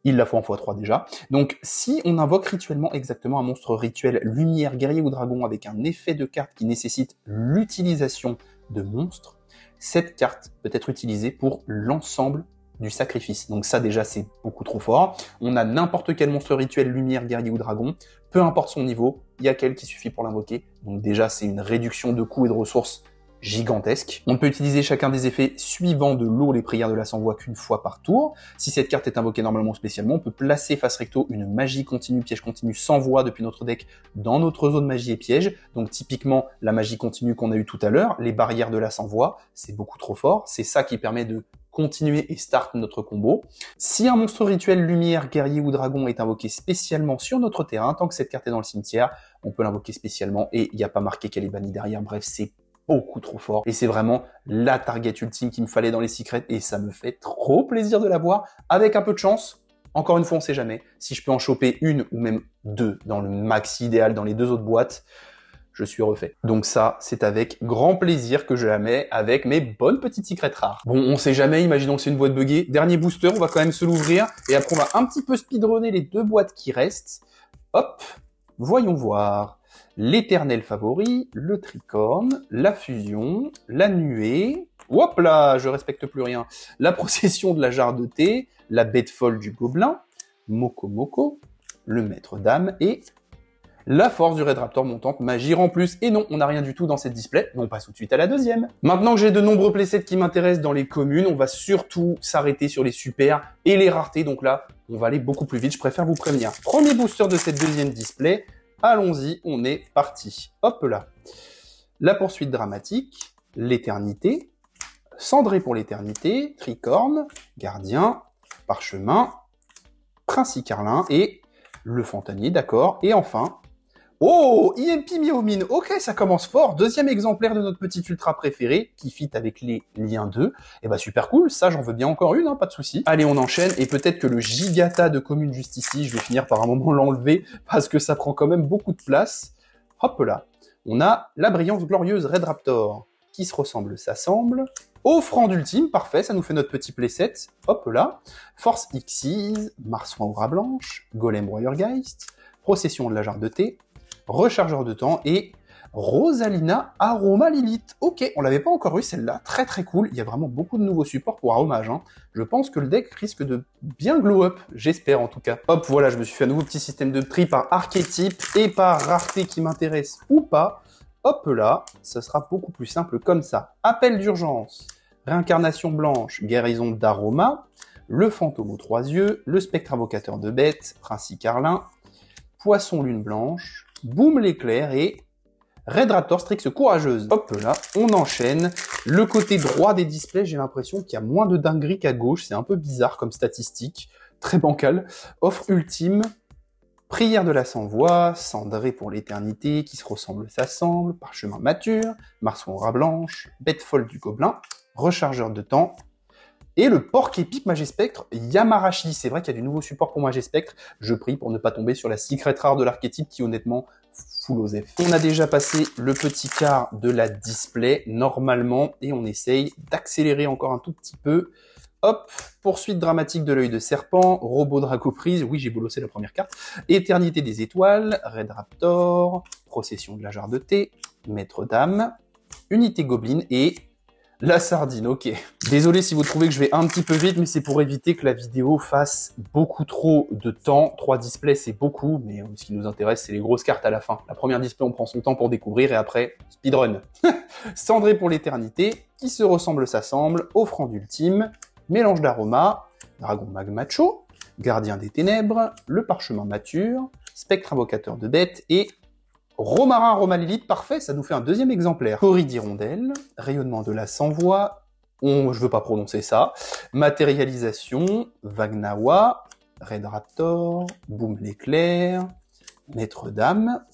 il la faut en x3 déjà. Donc si on invoque rituellement exactement un monstre rituel lumière, guerrier ou dragon avec un effet de carte qui nécessite l'utilisation de monstres, cette carte peut être utilisée pour l'ensemble du sacrifice. Donc ça déjà c'est beaucoup trop fort. On a n'importe quel monstre rituel, lumière, guerrier ou dragon, peu importe son niveau, il y a quel qui suffit pour l'invoquer. Donc déjà c'est une réduction de coûts et de ressources gigantesque. On peut utiliser chacun des effets suivants de l'eau, les prières de la sans-voix qu'une fois par tour. Si cette carte est invoquée normalement spécialement, on peut placer face recto une magie continue, piège continu sans voix depuis notre deck dans notre zone magie et piège. Donc typiquement la magie continue qu'on a eu tout à l'heure, les barrières de la sans-voix, c'est beaucoup trop fort. C'est ça qui permet de continuer et start notre combo. Si un monstre rituel, lumière, guerrier ou dragon est invoqué spécialement sur notre terrain, tant que cette carte est dans le cimetière, on peut l'invoquer spécialement et il n'y a pas marqué qu'elle est bannie derrière. Bref, c'est beaucoup trop fort. Et c'est vraiment la target ultime qu'il me fallait dans les secrets et ça me fait trop plaisir de l'avoir. Avec un peu de chance, encore une fois, on sait jamais. Si je peux en choper une ou même deux dans le max idéal dans les 2 autres boîtes, je suis refait. Donc ça, c'est avec grand plaisir que je la mets avec mes bonnes petites secrets rares. Bon, on sait jamais, imaginons que c'est une boîte buggée. Dernier booster, on va quand même se l'ouvrir. Et après, on va un petit peu speedrunner les 2 boîtes qui restent. Hop, voyons voir. L'éternel favori, le tricorne, la fusion, la nuée. Hop là, je respecte plus rien. La procession de la jarre de thé, la bête folle du gobelin, Moko Moko, le maître d'âme et... la force du Red Raptor montante, magie en plus. Et non, on n'a rien du tout dans cette display. On passe tout de suite à la deuxième. Maintenant que j'ai de nombreux playsets qui m'intéressent dans les communes, on va surtout s'arrêter sur les super et les raretés. Donc là, on va aller beaucoup plus vite. Je préfère vous prévenir. Premier booster de cette deuxième display. Allons-y, on est parti. Hop là. La poursuite dramatique, l'éternité, cendré pour l'éternité, tricorne, gardien, parchemin, princi Carlin et le fantanier, d'accord. Et enfin... oh, EMP Miaomine, ok, ça commence fort. Deuxième exemplaire de notre petite ultra préférée, qui fit avec les liens 2. Et bah super cool, ça j'en veux bien encore une, hein, pas de souci. Allez, on enchaîne, et peut-être que le gigata de commune juste ici, je vais finir par un moment l'enlever, parce que ça prend quand même beaucoup de place. Hop là, on a la brillance glorieuse Red Raptor, qui se ressemble, s'assemble. Offrande ultime, parfait, ça nous fait notre petit playset. Hop là, Force Xyz, Marsouin Aura Blanche, Golem Warriorgeist, Procession de la jarre de thé, rechargeur de temps et Rosalina Aroma Lilith. Ok, on l'avait pas encore eu celle-là, très très cool. Il y a vraiment beaucoup de nouveaux supports pour Aromage. Hein. Je pense que le deck risque de bien glow up, j'espère en tout cas. Hop, voilà, je me suis fait un nouveau petit système de prix par archétype et par rareté qui m'intéresse ou pas. Hop là, ça sera beaucoup plus simple comme ça. Appel d'urgence, réincarnation blanche, guérison d'aroma, le fantôme aux 3 yeux, le spectre invocateur de bête, princi Carlin, poisson lune blanche, boum l'éclair et Red Raptor, Strix courageuse. Hop là, on enchaîne. Le côté droit des displays, j'ai l'impression qu'il y a moins de dinguerie qu'à gauche. C'est un peu bizarre comme statistique. Très bancal. Offre ultime. Prière de la sans-voix, cendré pour l'éternité, qui se ressemble s'assemble, parchemin mature, marsouin rat blanche, bête folle du gobelin, rechargeur de temps, et le porc épique Magespectre Yamarashi. C'est vrai qu'il y a du nouveau support pour Magespectre. Je prie pour ne pas tomber sur la secret rare de l'archétype qui honnêtement full aux F. On a déjà passé le petit quart de la display normalement et on essaye d'accélérer encore un tout petit peu. Hop, poursuite dramatique de l'œil de serpent, robot dracoprise, oui j'ai bolossé la première carte, éternité des étoiles, Red Raptor, procession de la jarre de thé, maître dame, unité goblin et la sardine, ok. Désolé si vous trouvez que je vais un petit peu vite, mais c'est pour éviter que la vidéo fasse beaucoup trop de temps. 3 displays c'est beaucoup, mais ce qui nous intéresse c'est les grosses cartes à la fin. La première display on prend son temps pour découvrir et après, speedrun. Cendré pour l'éternité, qui se ressemble s'assemble, offrande ultime, mélange d'aromas, dragon magmacho, gardien des ténèbres, le parchemin mature, spectre invocateur de bêtes et romarin romalilith, parfait, ça nous fait un deuxième exemplaire. Cory d'hirondelle, rayonnement de la sans-voix, je veux pas prononcer ça, matérialisation, Vagnawa, Red Raptor, Boom l'éclair, maître dame,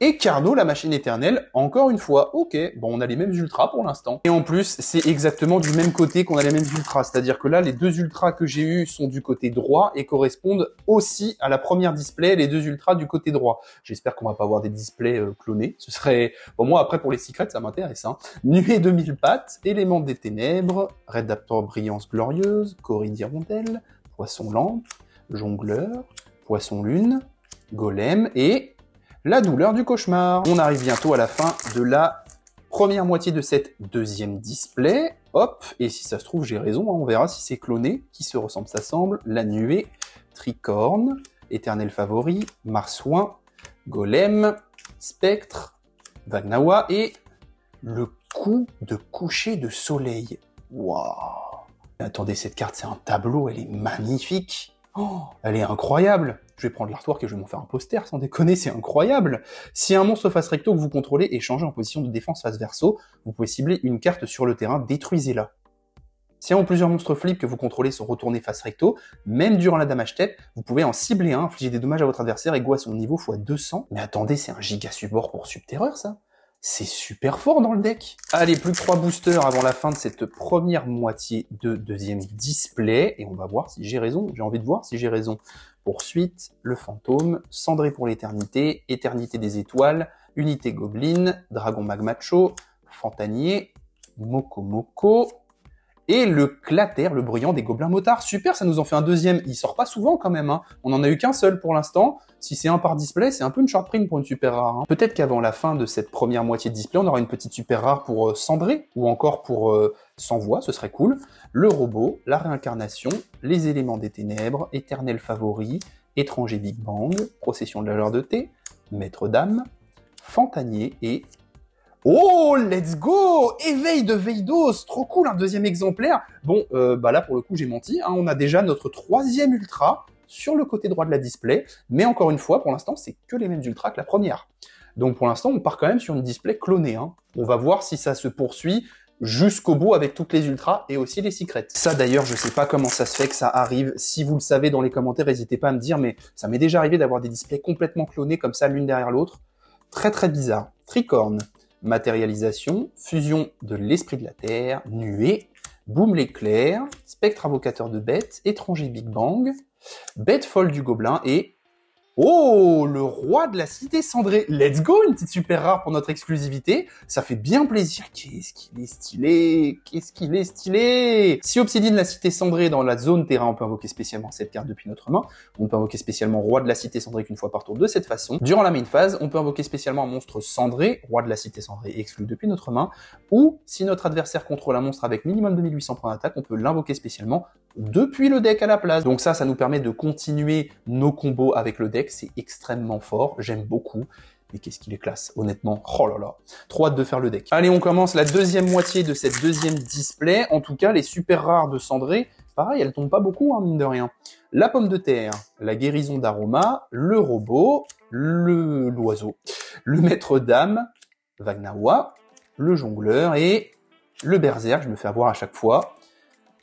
et Cardo, la machine éternelle, encore une fois. Ok, bon, on a les mêmes ultras pour l'instant. Et en plus, c'est exactement du même côté qu'on a les mêmes ultras. C'est-à-dire que là, les 2 ultras que j'ai eus sont du côté droit et correspondent aussi à la première display, les 2 ultras du côté droit. J'espère qu'on va pas avoir des displays clonés. Ce serait... Bon, moi, après, pour les secrets, ça m'intéresse. Hein. Nuée de 1000 pattes, élément des ténèbres, Red Raptor brillance glorieuse, Cory d'hirondelle, poisson lampe, jongleur, poisson lune, golem et... la douleur du cauchemar. On arrive bientôt à la fin de la première moitié de cette deuxième display. Hop, et si ça se trouve, j'ai raison, hein, on verra si c'est cloné, qui se ressemble, s'assemble, la nuée, tricorne, éternel favori, marsouin, golem, spectre, Vagnawa et le coup de coucher de soleil. Waouh! Attendez, cette carte, c'est un tableau, elle est magnifique. Oh, elle est incroyable. Je vais prendre l'artwork et je vais m'en faire un poster, sans déconner, c'est incroyable. Si un monstre face recto que vous contrôlez est changé en position de défense face verso, vous pouvez cibler une carte sur le terrain, détruisez-la. Si un ou plusieurs monstres flip que vous contrôlez sont retournés face recto, même durant la damage step, vous pouvez en cibler un, infliger des dommages à votre adversaire égaux à son niveau x 200. Mais attendez, c'est un giga support pour Subterreur, ça. C'est super fort dans le deck. Allez, plus que 3 boosters avant la fin de cette première moitié de deuxième display. Et on va voir si j'ai raison. J'ai envie de voir si j'ai raison. Poursuite, le fantôme, cendré pour l'éternité, éternité des étoiles, unité goblin, dragon magmacho, fantanier, moko moko, et le clater, le brillant des gobelins motards. Super, ça nous en fait un deuxième. Il sort pas souvent quand même, hein. On en a eu qu'un seul pour l'instant. Si c'est un par display, c'est un peu une short print pour une super rare. Hein. Peut-être qu'avant la fin de cette première moitié de display, on aura une petite super rare pour cendré, ou encore pour sans voix, ce serait cool. Le robot, la réincarnation, les éléments des ténèbres, éternel favori, étranger Big Bang, procession de la jarre de thé, maître dame, fantanier et... oh, let's go! Éveil de Veidos, trop cool, un deuxième exemplaire. Bon, bah là, pour le coup, j'ai menti. Hein, on a déjà notre 3e ultra sur le côté droit de la display. Mais encore une fois, pour l'instant, c'est que les mêmes ultras que la première. Donc pour l'instant, on part quand même sur une display clonée. Hein. On va voir si ça se poursuit jusqu'au bout avec toutes les ultras et aussi les secrets. Ça d'ailleurs, je sais pas comment ça se fait que ça arrive. Si vous le savez dans les commentaires, n'hésitez pas à me dire, mais ça m'est déjà arrivé d'avoir des displays complètement clonés comme ça, l'une derrière l'autre. Très très bizarre. Tricorne. Matérialisation, fusion de l'esprit de la Terre, nuée, boom l'éclair, spectre invocateur de bêtes, étranger Big Bang, bête folle du gobelin et... oh, le roi de la cité cendrée. Let's go, une petite super rare pour notre exclusivité. Ça fait bien plaisir. Qu'est-ce qu'il est stylé. Qu'est-ce qu'il est stylé. Si Obsidian la cité cendrée dans la zone terrain, on peut invoquer spécialement cette carte depuis notre main. On peut invoquer spécialement roi de la cité cendrée qu'une fois par tour de cette façon. Durant la main phase, on peut invoquer spécialement un monstre cendré, roi de la cité cendrée exclu depuis notre main. Ou, si notre adversaire contrôle un monstre avec minimum de 1800 points d'attaque, on peut l'invoquer spécialement depuis le deck à la place. Donc ça nous permet de continuer nos combos avec le deck. C'est extrêmement fort, j'aime beaucoup. Mais qu'est-ce qu'il est classe, honnêtement. Oh là là, trop hâte de faire le deck. Allez, on commence la deuxième moitié de cette deuxième display. En tout cas, les super rares de cendré, pareil, elles tombent pas beaucoup, hein, mine de rien. La pomme de terre, la guérison d'aroma, le robot, l'oiseau, le maître dame, Wagnawa, le jongleur et le berserk, je me fais avoir à chaque fois.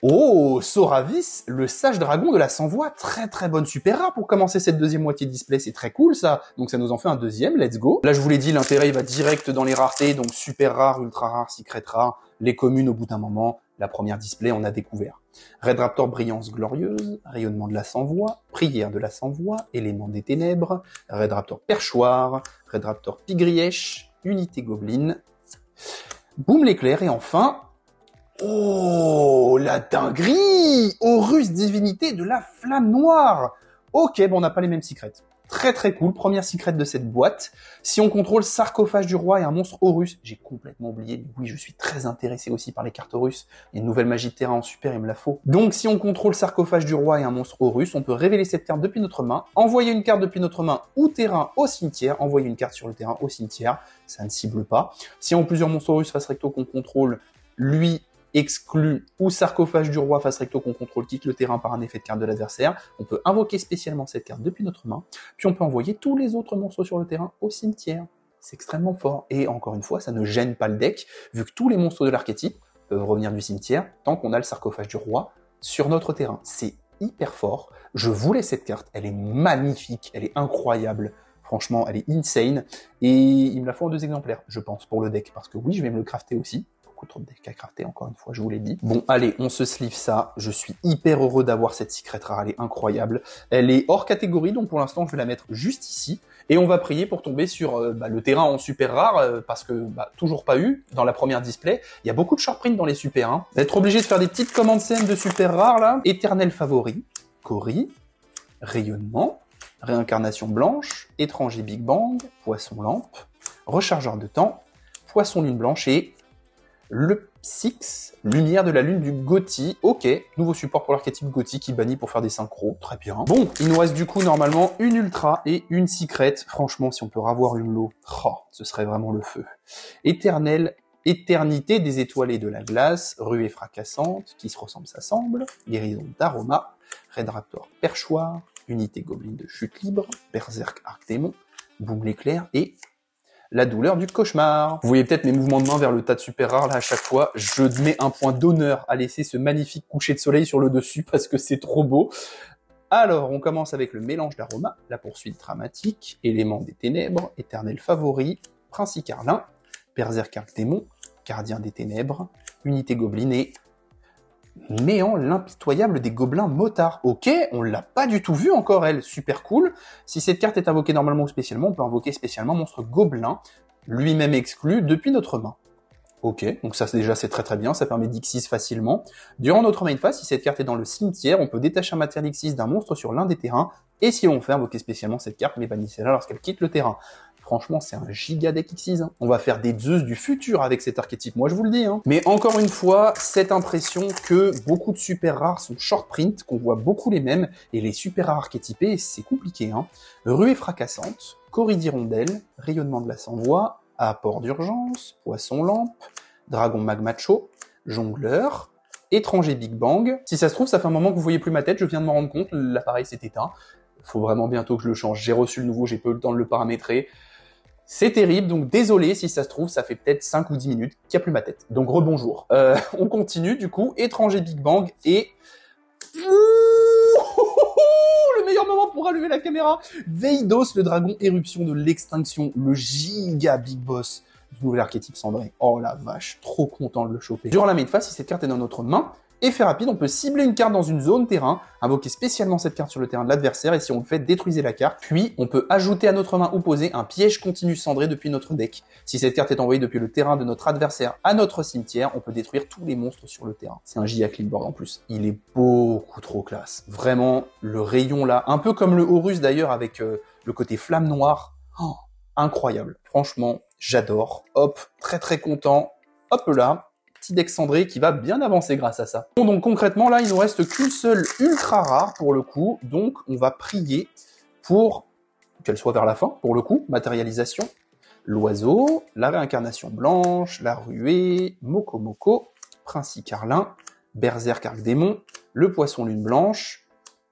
Oh, Soravis, le sage dragon de la sans-voix, très très bonne super rare pour commencer cette deuxième moitié de display, c'est très cool ça, donc ça nous en fait un deuxième, let's go. Là je vous l'ai dit, l'intérêt il va direct dans les raretés, donc super rare, ultra rare, secret rare, les communes au bout d'un moment, la première display on a découvert. Red Raptor brillance glorieuse, rayonnement de la sans-voix, prière de la sans-voix, élément des ténèbres, Red Raptor perchoir, Red Raptor pigrièche, unité gobeline, boum l'éclair et enfin... Oh, la dinguerie! Horus, divinité de la flamme noire! Ok, bon, on n'a pas les mêmes secrets. Très très cool, première secret de cette boîte. Si on contrôle Sarcophage du Roi et un monstre Horus, j'ai complètement oublié, mais oui, je suis très intéressé aussi par les cartes Horus. Il y a une nouvelle magie de terrain en super, il me la faut. Donc, si on contrôle Sarcophage du Roi et un monstre Horus, on peut révéler cette carte depuis notre main, envoyer une carte depuis notre main ou terrain au cimetière, envoyer une carte sur le terrain au cimetière, ça ne cible pas. Si on a plusieurs monstres Horus face recto qu'on contrôle, lui exclu ou Sarcophage du Roi face recto qu'on contrôle quitte le terrain par un effet de carte de l'adversaire, on peut invoquer spécialement cette carte depuis notre main, puis on peut envoyer tous les autres monstres sur le terrain au cimetière. C'est extrêmement fort. Et encore une fois, ça ne gêne pas le deck, vu que tous les monstres de l'archétype peuvent revenir du cimetière tant qu'on a le Sarcophage du Roi sur notre terrain. C'est hyper fort. Je voulais cette carte, elle est magnifique, elle est incroyable. Franchement, elle est insane. Et il me la faut en 2 exemplaires, je pense, pour le deck, parce que oui, je vais me le crafter aussi. Beaucoup trop de decks à crafter, encore une fois, je vous l'ai dit. Bon, allez, on se sleeve ça. Je suis hyper heureux d'avoir cette secret rare, elle est incroyable. Elle est hors catégorie, donc pour l'instant, je vais la mettre juste ici. Et on va prier pour tomber sur le terrain en super rare, parce que toujours pas eu dans la première display. Il y a beaucoup de short print dans les super. Hein. D'être obligé de faire des petites commandes CM de super rare, là. Éternel favori, Cory, rayonnement, réincarnation blanche, étranger Big Bang, poisson lampe, rechargeur de temps, poisson lune blanche et le Psyx, lumière de la lune du Gothi. Ok, nouveau support pour l'archétype Gothi qui bannit pour faire des synchros, très bien. Bon, il nous reste du coup normalement une ultra et une secret. Franchement, si on peut ravoir une lot, ce serait vraiment le feu. Éternité des étoiles et de la glace, ruée fracassante, qui se ressemble s'assemble, guérison d'aroma, Red Raptor perchoir, unité gobeline de chute libre, berserk arc démon, boum l'éclair et la douleur du cauchemar. Vous voyez peut-être mes mouvements de main vers le tas de super rares, là, à chaque fois. Je mets un point d'honneur à laisser ce magnifique coucher de soleil sur le dessus parce que c'est trop beau. Alors, on commence avec le mélange d'aroma, la poursuite dramatique, élément des ténèbres, éternel favori, Prince Carlin, berserk arc démon, gardien des ténèbres, unité gobeline et Méant l'impitoyable des gobelins motards. Ok, on l'a pas du tout vu encore, elle. Super cool. Si cette carte est invoquée normalement ou spécialement, on peut invoquer spécialement monstre gobelin, lui-même exclu, depuis notre main. Ok, donc ça déjà c'est très très bien, ça permet d'X6 facilement. Durant notre main phase, si cette carte est dans le cimetière, on peut détacher un matériel X6 d'un monstre sur l'un des terrains, et si l'on fait invoquer spécialement cette carte, mais bannissez-la lorsqu'elle quitte le terrain. Franchement, c'est un giga deck X6. Hein. On va faire des Zeus du futur avec cet archétype, moi je vous le dis. Hein. Mais encore une fois, cette impression que beaucoup de super rares sont short print, qu'on voit beaucoup les mêmes, et les super rares archétypés, c'est compliqué. Hein. Ruée fracassante, Cory d'hirondelle, rayonnement de la sans-voix, apport d'urgence, poisson lampe, dragon magmacho, jongleur, étranger Big Bang. Si ça se trouve, ça fait un moment que vous voyez plus ma tête, je viens de m'en rendre compte, l'appareil s'est éteint. Faut vraiment bientôt que je le change. J'ai reçu le nouveau, j'ai pas eu le temps de le paramétrer. C'est terrible, donc désolé si ça se trouve, ça fait peut-être 5 ou 10 minutes qu'il n'y a plus ma tête. Donc rebonjour. On continue du coup, étranger Big Bang et... Le meilleur moment pour allumer la caméra. Veidos, le dragon éruption de l'extinction, le giga Big Boss du nouvel archétype cendré. Oh la vache, trop content de le choper. Durant la main phase, si cette carte est dans notre main, effet rapide, on peut cibler une carte dans une zone terrain, invoquer spécialement cette carte sur le terrain de l'adversaire, et si on le fait, détruisez la carte. Puis, on peut ajouter à notre main opposée un piège continu cendré depuis notre deck. Si cette carte est envoyée depuis le terrain de notre adversaire à notre cimetière, on peut détruire tous les monstres sur le terrain. C'est un giga clipboard en plus. Il est beaucoup trop classe. Vraiment, le rayon là, un peu comme le Horus d'ailleurs avec le côté flamme noire. Oh, incroyable. Franchement, j'adore. Hop, très très content. Hop là. Petit deck cendré qui va bien avancer grâce à ça. Bon, donc concrètement là il nous reste qu'une seule ultra rare pour le coup, donc on va prier pour qu'elle soit vers la fin pour le coup. Matérialisation, l'oiseau, la réincarnation blanche, la ruée, Moko Moko, Prince Carlin, berserk arc démon, le poisson lune blanche,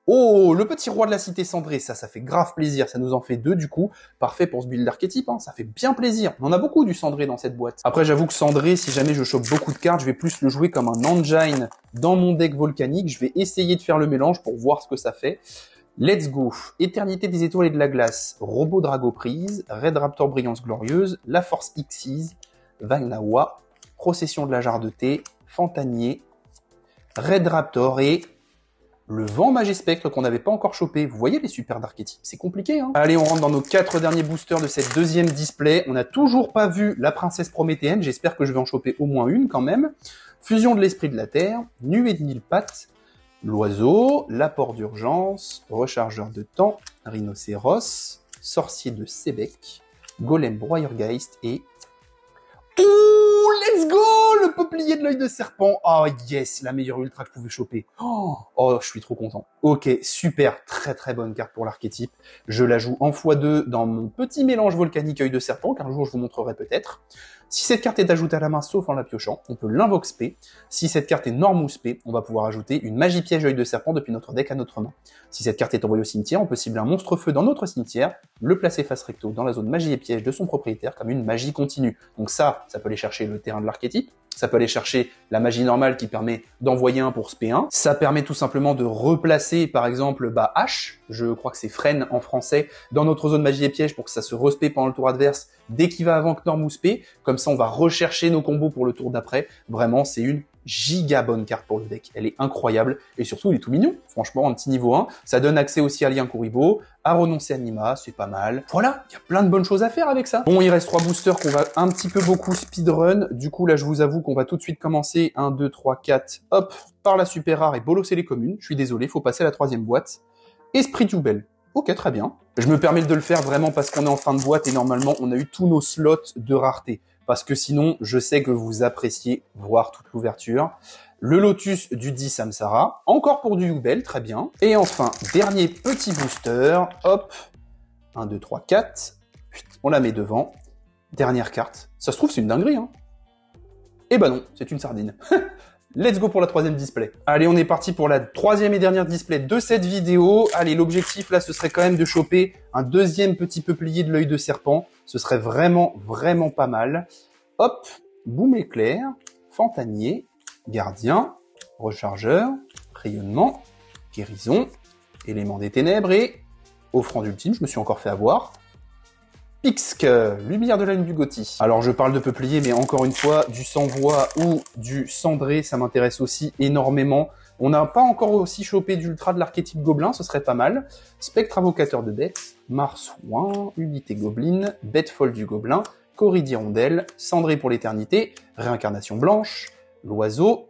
Oh, le petit roi de la cité cendrée, ça fait grave plaisir, ça nous en fait 2 du coup, parfait pour ce build d'archétype, hein. Ça fait bien plaisir. On en a beaucoup du cendré dans cette boîte. Après j'avoue que cendré, si jamais je chope beaucoup de cartes, je vais plus le jouer comme un engine dans mon deck volcanique, je vais essayer de faire le mélange pour voir ce que ça fait. Let's go. Éternité des étoiles et de la glace, Robot Dragoprise, Red Raptor Brillance Glorieuse, La Force Xyz, Vagnawa, Procession de la Jarre de Thé, Fantanier, Red Raptor et le Vent Magespectre qu'on n'avait pas encore chopé. Vous voyez les super d'archétypes, c'est compliqué, hein. Allez, on rentre dans nos 4 derniers boosters de cette deuxième display. On n'a toujours pas vu la princesse prométhéenne. J'espère que je vais en choper au moins une quand même. Fusion de l'esprit de la terre, Nuée de 1000 pattes, l'oiseau, l'apport d'urgence, rechargeur de temps, rhinocéros, sorcier de Sébec, golem broyergeist et... Oh, let's go! Le peuplier de l'œil de serpent. Oh yes, la meilleure ultra que je pouvais choper. Oh, je suis trop content. Ok, super, très très bonne carte pour l'archétype. Je la joue en x2 dans mon petit mélange volcanique œil de serpent, qu'un jour je vous montrerai peut-être. Si cette carte est ajoutée à la main sauf en la piochant, on peut l'invoque spé. Si cette carte est normal spé, on va pouvoir ajouter une magie piège œil de serpent depuis notre deck à notre main. Si cette carte est envoyée au cimetière, on peut cibler un monstre feu dans notre cimetière, le placer face recto dans la zone magie et piège de son propriétaire comme une magie continue. Donc ça peut aller chercher le terrain de l'archétype. Ça peut aller chercher la magie normale qui permet d'envoyer un pour SP1. Ça permet tout simplement de replacer, par exemple, H, je crois que c'est Freine en français, dans notre zone magie et piège pour que ça se respé pendant le tour adverse dès qu'il va avant Knorm ou spé. Comme ça, on va rechercher nos combos pour le tour d'après. Vraiment, c'est une giga bonne carte pour le deck. Elle est incroyable et surtout, il est tout mignon. Franchement, un petit niveau 1. Ça donne accès aussi à Lien Kuriboh, à renoncer à Nima, c'est pas mal. Voilà, il y a plein de bonnes choses à faire avec ça. Bon, il reste 3 boosters qu'on va un petit peu beaucoup speedrun. Du coup, là, je vous avoue qu'on va tout de suite commencer. 1, 2, 3, 4, hop, par la super rare et bolosser les communes. Je suis désolé, faut passer à la 3e boîte. Esprit Jubel. Ok, très bien. Je me permets de le faire vraiment parce qu'on est en fin de boîte et normalement, on a eu tous nos slots de rareté. Parce que sinon, je sais que vous appréciez voir toute l'ouverture. Le Lotus du 10 Samsara, encore pour du Jubel, très bien. Et enfin, dernier petit booster, hop, 1, 2, 3, 4, on la met devant. Dernière carte. Ça se trouve, c'est une dinguerie, hein. Eh ben non, c'est une sardine. Let's go pour la 3e display. Allez, on est parti pour la 3e et dernière display de cette vidéo. Allez, l'objectif là, ce serait quand même de choper un deuxième petit peuplier de l'œil de serpent. Ce serait vraiment, vraiment pas mal. Hop, boum éclair, fantanier, gardien, rechargeur, rayonnement, guérison, élément des ténèbres et offrande ultime, je me suis encore fait avoir. Pixk, lumière de l'âme du Gothi. Alors je parle de peuplier, mais encore une fois, du sans-voix ou du cendré, ça m'intéresse aussi énormément. On n'a pas encore aussi chopé d'ultra de l'archétype gobelin, ce serait pas mal. Spectre invocateur de bêtes, Marsouin, unité gobeline, bête folle du gobelin, Cory d'hirondelle, cendré pour l'éternité, réincarnation blanche, l'oiseau,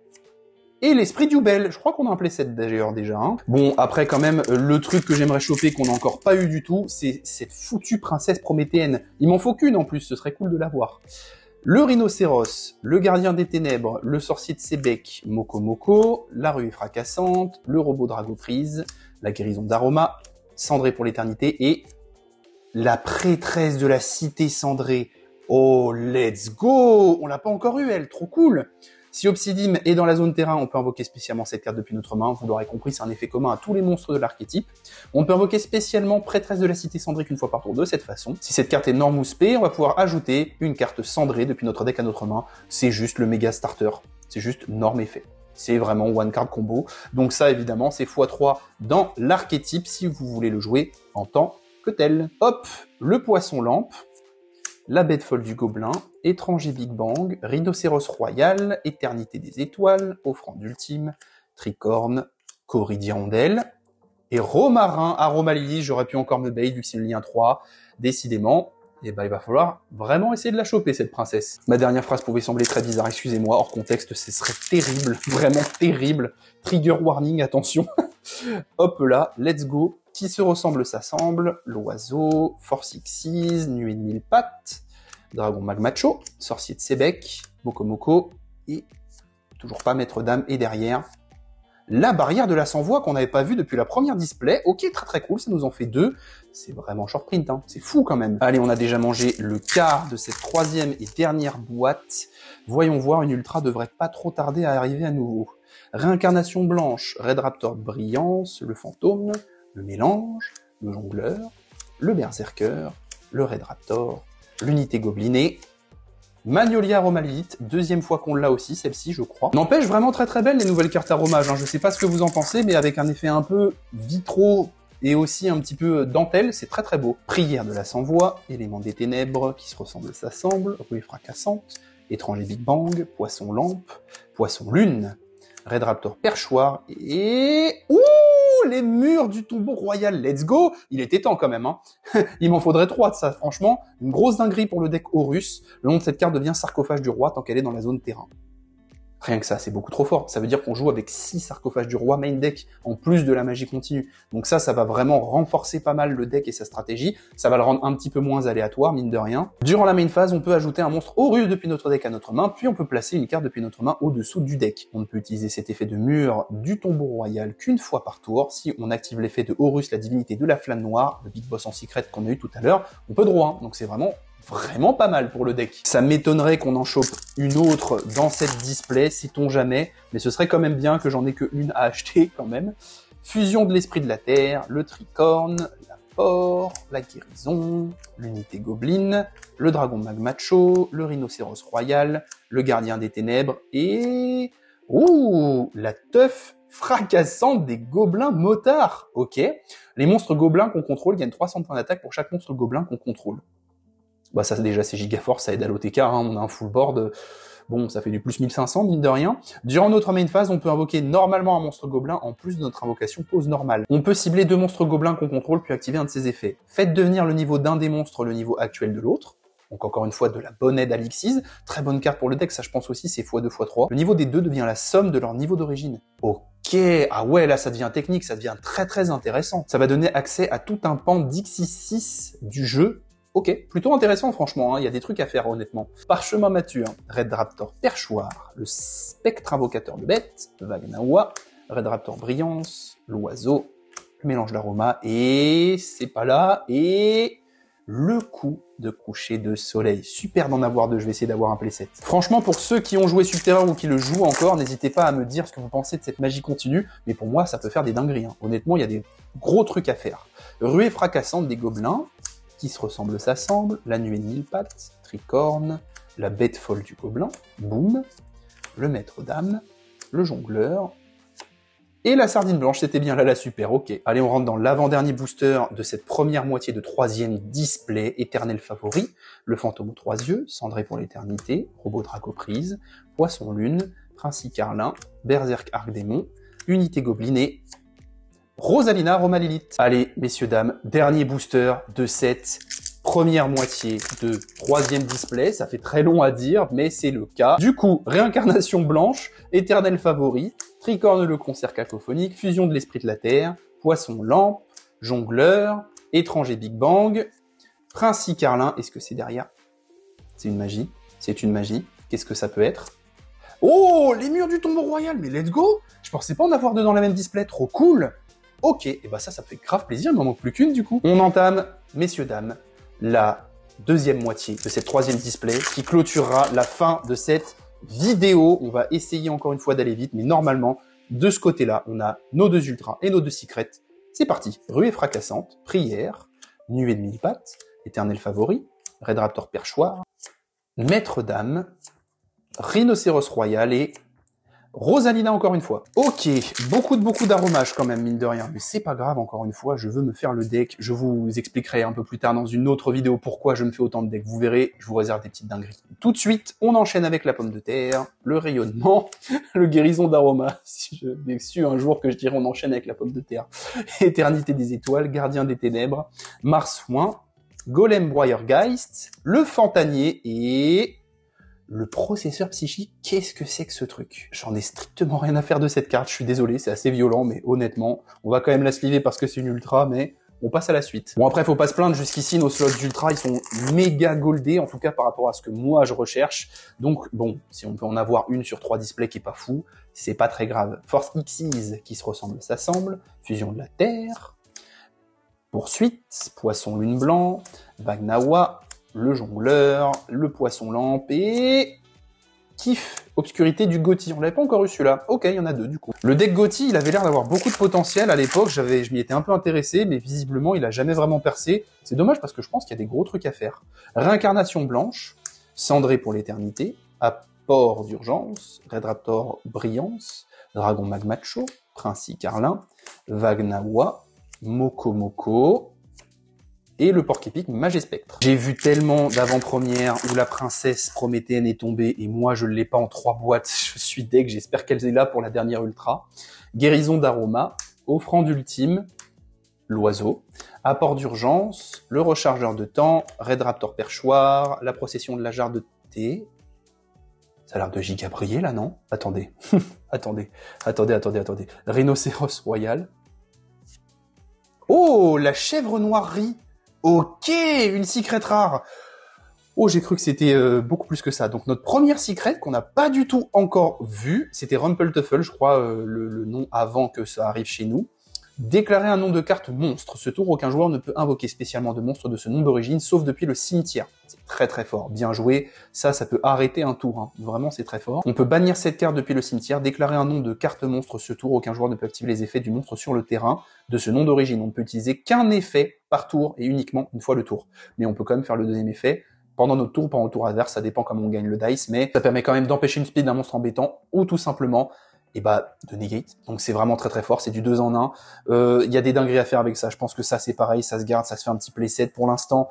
et l'esprit Jubel. Je crois qu'on a un playset d'ailleurs déjà. Hein. Bon, après quand même, le truc que j'aimerais choper, qu'on n'a encore pas eu du tout, c'est cette foutue princesse prométhéenne. Il m'en faut qu'une en plus, ce serait cool de l'avoir. Le rhinocéros, le gardien des ténèbres, le sorcier de Sébec, Moko Moko, la ruée fracassante, le robot Dragoprise, la guérison d'Aroma, cendré pour l'éternité et la prêtresse de la cité cendrée. Oh, let's go! On l'a pas encore eu, elle, trop cool! Si Obsidian est dans la zone terrain, on peut invoquer spécialement cette carte depuis notre main. Vous l'aurez compris, c'est un effet commun à tous les monstres de l'archétype. On peut invoquer spécialement Prêtresse de la Cité Cendrée une fois par tour de cette façon. Si cette carte est normal ou spé, on va pouvoir ajouter une carte cendrée depuis notre deck à notre main. C'est juste le méga starter. C'est juste norme effet. C'est vraiment one card combo. Donc ça, évidemment, c'est x3 dans l'archétype si vous voulez le jouer en tant que tel. Hop, le poisson lampe. La bête folle du gobelin, étranger Big Bang, rhinocéros royal, éternité des étoiles, offrande ultime, tricorne, Cory d'hirondelle, et romarin, aromalilies, j'aurais pu encore me bait vu que c'est le lien 3, décidément, et ben il va falloir vraiment essayer de la choper cette princesse. Ma dernière phrase pouvait sembler très bizarre, excusez-moi, hors contexte, ce serait terrible, vraiment terrible, trigger warning, attention. Hop là, let's go. Qui se ressemble s'assemble, l'oiseau, Force Xyz, Nuée de 1000 pattes, Dragon Magmacho, sorcier de Sébec, Moko Moko, et toujours pas Maître Dame, et derrière, la barrière de la sans-voix qu'on n'avait pas vue depuis la première display. Ok, très très cool, ça nous en fait 2. C'est vraiment short print, hein. C'est fou quand même. Allez, on a déjà mangé le quart de cette 3e et dernière boîte. Voyons voir, une ultra devrait pas trop tarder à arriver à nouveau. Réincarnation blanche, Red Raptor Brillance, le fantôme, le mélange, le jongleur, le berserker, le Red Raptor, l'unité goblinée, Magnolia Aromalite, deuxième fois qu'on l'a aussi, celle-ci je crois. N'empêche, vraiment très très belle les nouvelles cartes aromages, hein. Je sais pas ce que vous en pensez, mais avec un effet un peu vitro et aussi un petit peu dentelle, c'est très très beau. Prière de la sans-voix, élément des ténèbres, qui se ressemble s'assemble, ruée fracassante, étranger Big Bang, poisson lampe, poisson lune, Red Raptor perchoir et... Ouh, les murs du tombeau royal, let's go! Il était temps quand même, hein. Il m'en faudrait 3 de ça, franchement. Une grosse dinguerie pour le deck Horus. Le nom de cette carte devient sarcophage du roi tant qu'elle est dans la zone terrain. Rien que ça, c'est beaucoup trop fort. Ça veut dire qu'on joue avec 6 sarcophages du roi main deck, en plus de la magie continue. Donc ça va vraiment renforcer pas mal le deck et sa stratégie. Ça va le rendre un petit peu moins aléatoire, mine de rien. Durant la main phase, on peut ajouter un monstre Horus depuis notre deck à notre main, puis on peut placer une carte depuis notre main au-dessous du deck. On ne peut utiliser cet effet de mur du tombeau royal qu'une fois par tour. Si on active l'effet de Horus, la divinité de la flamme noire, le big boss en secret qu'on a eu tout à l'heure, on peut draw 1. Donc c'est vraiment pas mal pour le deck. Ça m'étonnerait qu'on en chope une autre dans cette display, sait-on jamais, mais ce serait quand même bien que j'en ai que une à acheter quand même. Fusion de l'esprit de la terre, le tricorne, la port, la guérison, l'unité gobeline, le dragon magmacho, le rhinocéros royal, le gardien des ténèbres et... Ouh, la teuf fracassante des gobelins motards. Ok. Les monstres gobelins qu'on contrôle gagnent 300 points d'attaque pour chaque monstre gobelin qu'on contrôle. Bah ça déjà c'est giga fort, ça aide à l'OTK, hein, on a un full board, bon ça fait du plus 1500 mine de rien. Durant notre main phase, on peut invoquer normalement un monstre gobelin en plus de notre invocation pause normale. On peut cibler 2 monstres gobelins qu'on contrôle puis activer un de ses effets. Faites devenir le niveau d'un des monstres le niveau actuel de l'autre. Donc encore une fois de la bonne aide à l'Xyz, très bonne carte pour le deck, ça je pense aussi c'est x2 x3. Le niveau des deux devient la somme de leur niveau d'origine. Ok, ah ouais là ça devient technique, ça devient très très intéressant. Ça va donner accès à tout un pan d'X6 du jeu. Ok, plutôt intéressant franchement, hein. Il y a des trucs à faire honnêtement. Parchemin mature, Red Raptor perchoir, le spectre invocateur de bête, Vagnawa, Red Raptor brillance, l'oiseau, le mélange d'aroma, et c'est pas là, et le coup de coucher de soleil. Super d'en avoir deux, je vais essayer d'avoir un playset. Franchement, pour ceux qui ont joué Subterror ou qui le jouent encore, n'hésitez pas à me dire ce que vous pensez de cette magie continue, mais pour moi ça peut faire des dingueries, hein. Honnêtement, il y a des gros trucs à faire. Ruée fracassante des gobelins, qui se ressemble s'assemble, la nuée de 1000 pattes, tricorne, la bête folle du gobelin, boum, le maître d'âme, le jongleur, et la sardine blanche, c'était bien là la super, ok. Allez, on rentre dans l'avant-dernier booster de cette première moitié de 3e display, éternel favori, le fantôme aux 3 yeux, cendré pour l'éternité, robot dracoprise, poisson lune, princi carlin, berserk arc-démon, unité gobelinée, Rosalina Aromalite. Allez, messieurs, dames, dernier booster de cette première moitié de 3e display. Ça fait très long à dire, mais c'est le cas. Du coup, réincarnation blanche, éternel favori, tricorne le concert cacophonique, fusion de l'esprit de la terre, poisson lampe, jongleur, étranger Big Bang, princi carlin. Est-ce que c'est derrière? C'est une magie. C'est une magie. Qu'est-ce que ça peut être? Oh, les murs du tombeau royal, mais let's go! Je pensais pas en avoir deux dans la même display, trop cool! Ok, et bah ça me fait grave plaisir, il m'en manque plus qu'une du coup. On entame, messieurs, dames, la deuxième moitié de cette 3e display qui clôturera la fin de cette vidéo. On va essayer encore une fois d'aller vite, mais normalement, de ce côté-là, on a nos 2 ultras et nos 2 secrets. C'est parti. Ruée fracassante, prière, nuée de 1000 pattes, éternel favori, Red Raptor perchoir, maître d'âme, rhinocéros royal et Rosalina encore une fois. Ok, beaucoup d'aromages quand même, mine de rien. Mais c'est pas grave, encore une fois, je veux me faire le deck. Je vous expliquerai un peu plus tard dans une autre vidéo pourquoi je me fais autant de decks. Vous verrez, je vous réserve des petites dingueries. Tout de suite, on enchaîne avec la pomme de terre, le rayonnement, le guérison d'aroma. Si je l'ai su un jour que je dirais on enchaîne avec la pomme de terre. Éternité des étoiles, gardien des ténèbres, Marsouin, Golem Broyergeist, le Fantanier et... le processeur psychique, qu'est-ce que c'est que ce truc? J'en ai strictement rien à faire de cette carte, je suis désolé, c'est assez violent, mais honnêtement, on va quand même la sliver parce que c'est une ultra, mais on passe à la suite. Bon après, faut pas se plaindre, jusqu'ici, nos slots d'ultra, ils sont méga goldés, en tout cas par rapport à ce que moi je recherche. Donc bon, si on peut en avoir une sur 3 displays qui est pas fou, c'est pas très grave. Force Xyz qui se ressemble s'assemble, fusion de la terre, poursuite, poisson lune blanc, Vagnawa, le jongleur, le poisson lampe et... Kiff, obscurité du Gothi. On l'avait pas encore eu celui-là. Ok, il y en a deux du coup. Le deck Gothi, il avait l'air d'avoir beaucoup de potentiel à l'époque. Je m'y étais un peu intéressé, mais visiblement, il a jamais vraiment percé. C'est dommage parce que je pense qu'il y a des gros trucs à faire. Réincarnation blanche, Cendré pour l'éternité, Apport d'urgence, Red Raptor Brillance, Dragon Magmacho, Princi Carlin, Vagnawa, Moko Moko, et le Porc-Épic Magespectre. J'ai vu tellement d'avant-premières où la princesse prométhéenne est tombée et moi je ne l'ai pas en 3 boîtes, je suis deg, j'espère qu'elle est là pour la dernière ultra. Guérison d'aroma, offrande ultime, l'oiseau, apport d'urgence, le rechargeur de temps, Red Raptor perchoir, la procession de la jarre de thé. Ça a l'air de giga briller là, non? Attendez, attendez. Rhinocéros royal. Oh, la chèvre noirie. Ok, une secret rare. Oh, j'ai cru que c'était beaucoup plus que ça. Donc notre première secret qu'on n'a pas du tout encore vue, c'était Rumpeltuffle, je crois le nom avant que ça arrive chez nous. Déclarer un nom de carte monstre. Ce tour, aucun joueur ne peut invoquer spécialement de monstre de ce nom d'origine, sauf depuis le cimetière. C'est très très fort. Bien joué. Ça peut arrêter un tour. Hein. Vraiment, c'est très fort. On peut bannir cette carte depuis le cimetière. Déclarer un nom de carte monstre ce tour, aucun joueur ne peut activer les effets du monstre sur le terrain de ce nom d'origine. On ne peut utiliser qu'un effet par tour et uniquement une fois le tour. Mais on peut quand même faire le deuxième effet pendant notre tour, pendant le tour adverse. Ça dépend comment on gagne le dice, mais ça permet quand même d'empêcher une speed d'un monstre embêtant ou tout simplement de negate. Donc c'est vraiment très très fort, c'est du 2 en 1. Il y a des dingueries à faire avec ça. Je pense que ça c'est pareil, ça se garde, ça se fait un petit playset. Pour l'instant,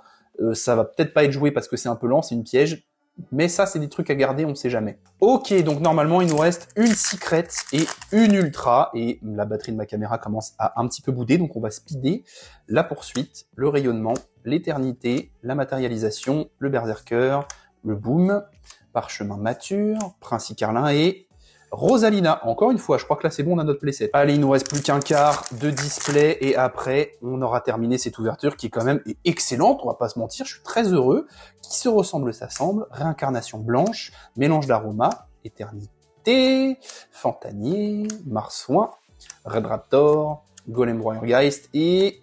ça va peut-être pas être joué parce que c'est un peu lent, c'est une piège. Mais ça, c'est des trucs à garder, on ne sait jamais. Ok, donc normalement, il nous reste une secret et une ultra. Et la batterie de ma caméra commence à un petit peu bouder, donc on va speeder la poursuite, le rayonnement, l'éternité, la matérialisation, le berserker, le boom, parchemin mature, Princi Carlin et Rosalina. Encore une fois, je crois que là c'est bon, on a notre playset. Allez, il nous reste plus qu'un quart de display et après, on aura terminé cette ouverture qui quand même est excellente, on va pas se mentir, je suis très heureux. Qui se ressemble s'assemble, réincarnation blanche, mélange d'aromas, éternité, Fantanier, Marsouin, Red Raptor, Golem Warriorgeist et...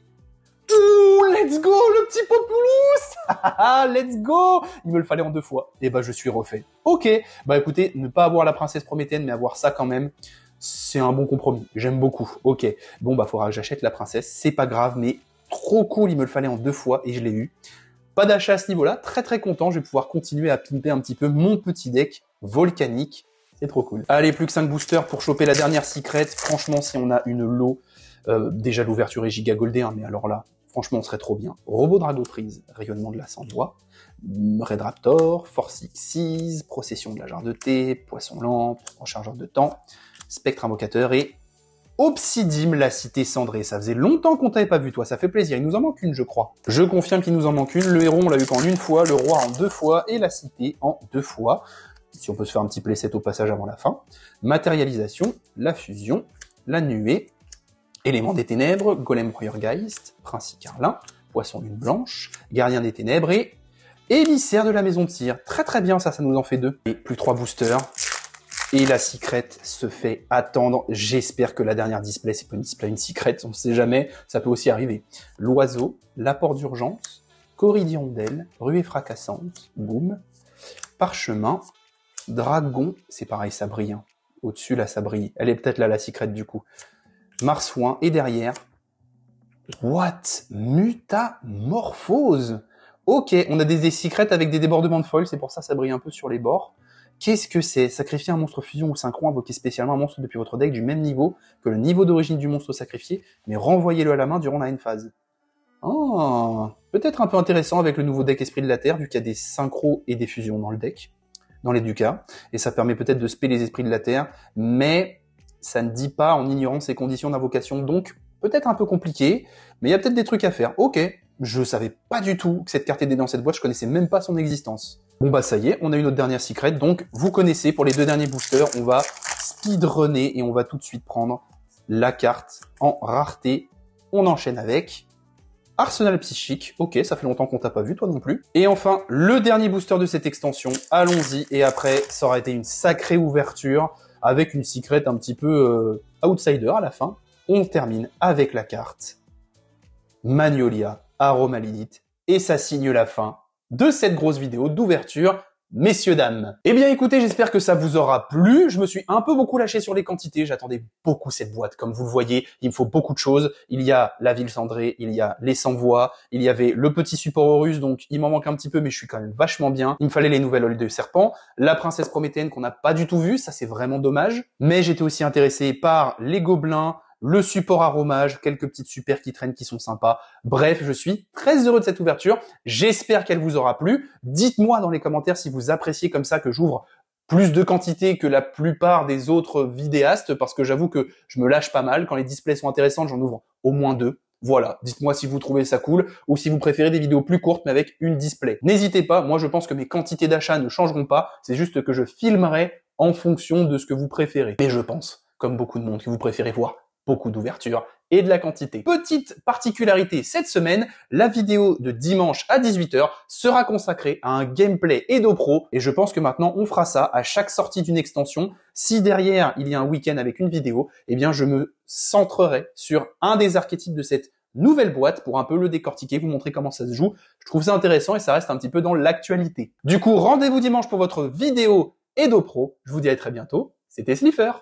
Ouh, let's go, le petit Populous. Let's go. Il me le fallait en 2 fois. Et je suis refait. Ok, écoutez, ne pas avoir la princesse prométhéenne, mais avoir ça quand même, c'est un bon compromis. J'aime beaucoup. Ok, faudra que j'achète la princesse, c'est pas grave, mais trop cool, il me le fallait en 2 fois et je l'ai eu. Pas d'achat à ce niveau-là, très très content, je vais pouvoir continuer à pimper un petit peu mon petit deck volcanique. C'est trop cool. Allez, plus que 5 boosters pour choper la dernière secret. Franchement, si on a une lot, déjà l'ouverture est giga goldée, hein, mais alors là, franchement, on serait trop bien. Robot Dragoprise, rayonnement de la Sandois, Red Raptor, Force Xyz, procession de la jarre de thé, Poisson lampe, rechargeur de temps, Spectre invocateur et Obsidium, la cité cendrée. Ça faisait longtemps qu'on t'avait pas vu, toi. Ça fait plaisir. Il nous en manque une, je crois. Je confirme qu'il nous en manque une. Le héros, on l'a eu qu'en 1 fois, le roi en 2 fois et la cité en 2 fois. Si on peut se faire un petit playset au passage avant la fin. Matérialisation, la fusion, la nuée, Élément des ténèbres, Golem Warriorgeist, Princi Carlin, Poisson lune blanche, Gardien des ténèbres et Émissaire de la maison de tir. Très très bien, ça nous en fait 2. Et plus 3 boosters. Et la secret se fait attendre. J'espère que la dernière display, c'est pas une display, une secret, on ne sait jamais, ça peut aussi arriver. L'oiseau, l'apport d'urgence, Coris d'hirondelle, ruée fracassante, boum, parchemin, dragon, c'est pareil, ça brille. Hein. Au-dessus, là, ça brille. Elle est peut-être là, la secret, du coup. Marsouin, et derrière, what? Mutamorphose. Ok, on a des secrets avec des débordements de foil, c'est pour ça ça brille un peu sur les bords. Qu'est-ce que c'est? Sacrifier un monstre fusion ou synchron, invoquer spécialement un monstre depuis votre deck du même niveau que le niveau d'origine du monstre sacrifié, mais renvoyez-le à la main durant la end phase. Ah, peut-être un peu intéressant avec le nouveau deck Esprit de la Terre, vu qu'il y a des synchros et des fusions dans le deck, dans les ducats, et ça permet peut-être de spé les Esprits de la Terre, mais ça ne dit pas en ignorant ces conditions d'invocation, donc peut-être un peu compliqué, mais il y a peut-être des trucs à faire. Ok, je savais pas du tout que cette carte était dans cette boîte, je connaissais même pas son existence. Bon ça y est, on a une autre dernière secret, donc vous connaissez, pour les 2 derniers boosters, on va speedrunner et on va tout de suite prendre la carte en rareté. On enchaîne avec Arsenal Psychique, ok, ça fait longtemps qu'on t'a pas vu, toi non plus. Et enfin, le dernier booster de cette extension, allons-y, et après, ça aura été une sacrée ouverture, avec une secret un petit peu outsider à la fin. On termine avec la carte Magnolia Aromalilith, et ça signe la fin de cette grosse vidéo d'ouverture messieurs, dames. Eh bien écoutez, j'espère que ça vous aura plu. Je me suis un peu beaucoup lâché sur les quantités. J'attendais beaucoup cette boîte. Comme vous le voyez, il me faut beaucoup de choses. Il y a la ville cendrée, il y a les sans-voix, il y avait le petit support aux Russes, donc il m'en manque un petit peu, mais je suis quand même vachement bien. Il me fallait les nouvelles ailes de serpent, la princesse prométhéenne qu'on n'a pas du tout vue, ça c'est vraiment dommage. Mais j'étais aussi intéressé par les gobelins, le support aromage, quelques petites super qui traînent qui sont sympas. Bref, je suis très heureux de cette ouverture. J'espère qu'elle vous aura plu. Dites-moi dans les commentaires si vous appréciez comme ça que j'ouvre plus de quantité que la plupart des autres vidéastes, parce que j'avoue que je me lâche pas mal. Quand les displays sont intéressants, j'en ouvre au moins 2. Voilà, dites-moi si vous trouvez ça cool ou si vous préférez des vidéos plus courtes mais avec une display. N'hésitez pas, moi je pense que mes quantités d'achat ne changeront pas, c'est juste que je filmerai en fonction de ce que vous préférez. Et je pense, comme beaucoup de monde, que vous préférez voir beaucoup d'ouverture et de la quantité. Petite particularité cette semaine, la vidéo de dimanche à 18h sera consacrée à un gameplay Edo Pro et je pense que maintenant on fera ça à chaque sortie d'une extension. Si derrière il y a un week-end avec une vidéo, eh bien je me centrerai sur un des archétypes de cette nouvelle boîte pour un peu le décortiquer, vous montrer comment ça se joue. Je trouve ça intéressant et ça reste un petit peu dans l'actualité. Du coup, rendez-vous dimanche pour votre vidéo Edo Pro. Je vous dis à très bientôt. C'était Slifer.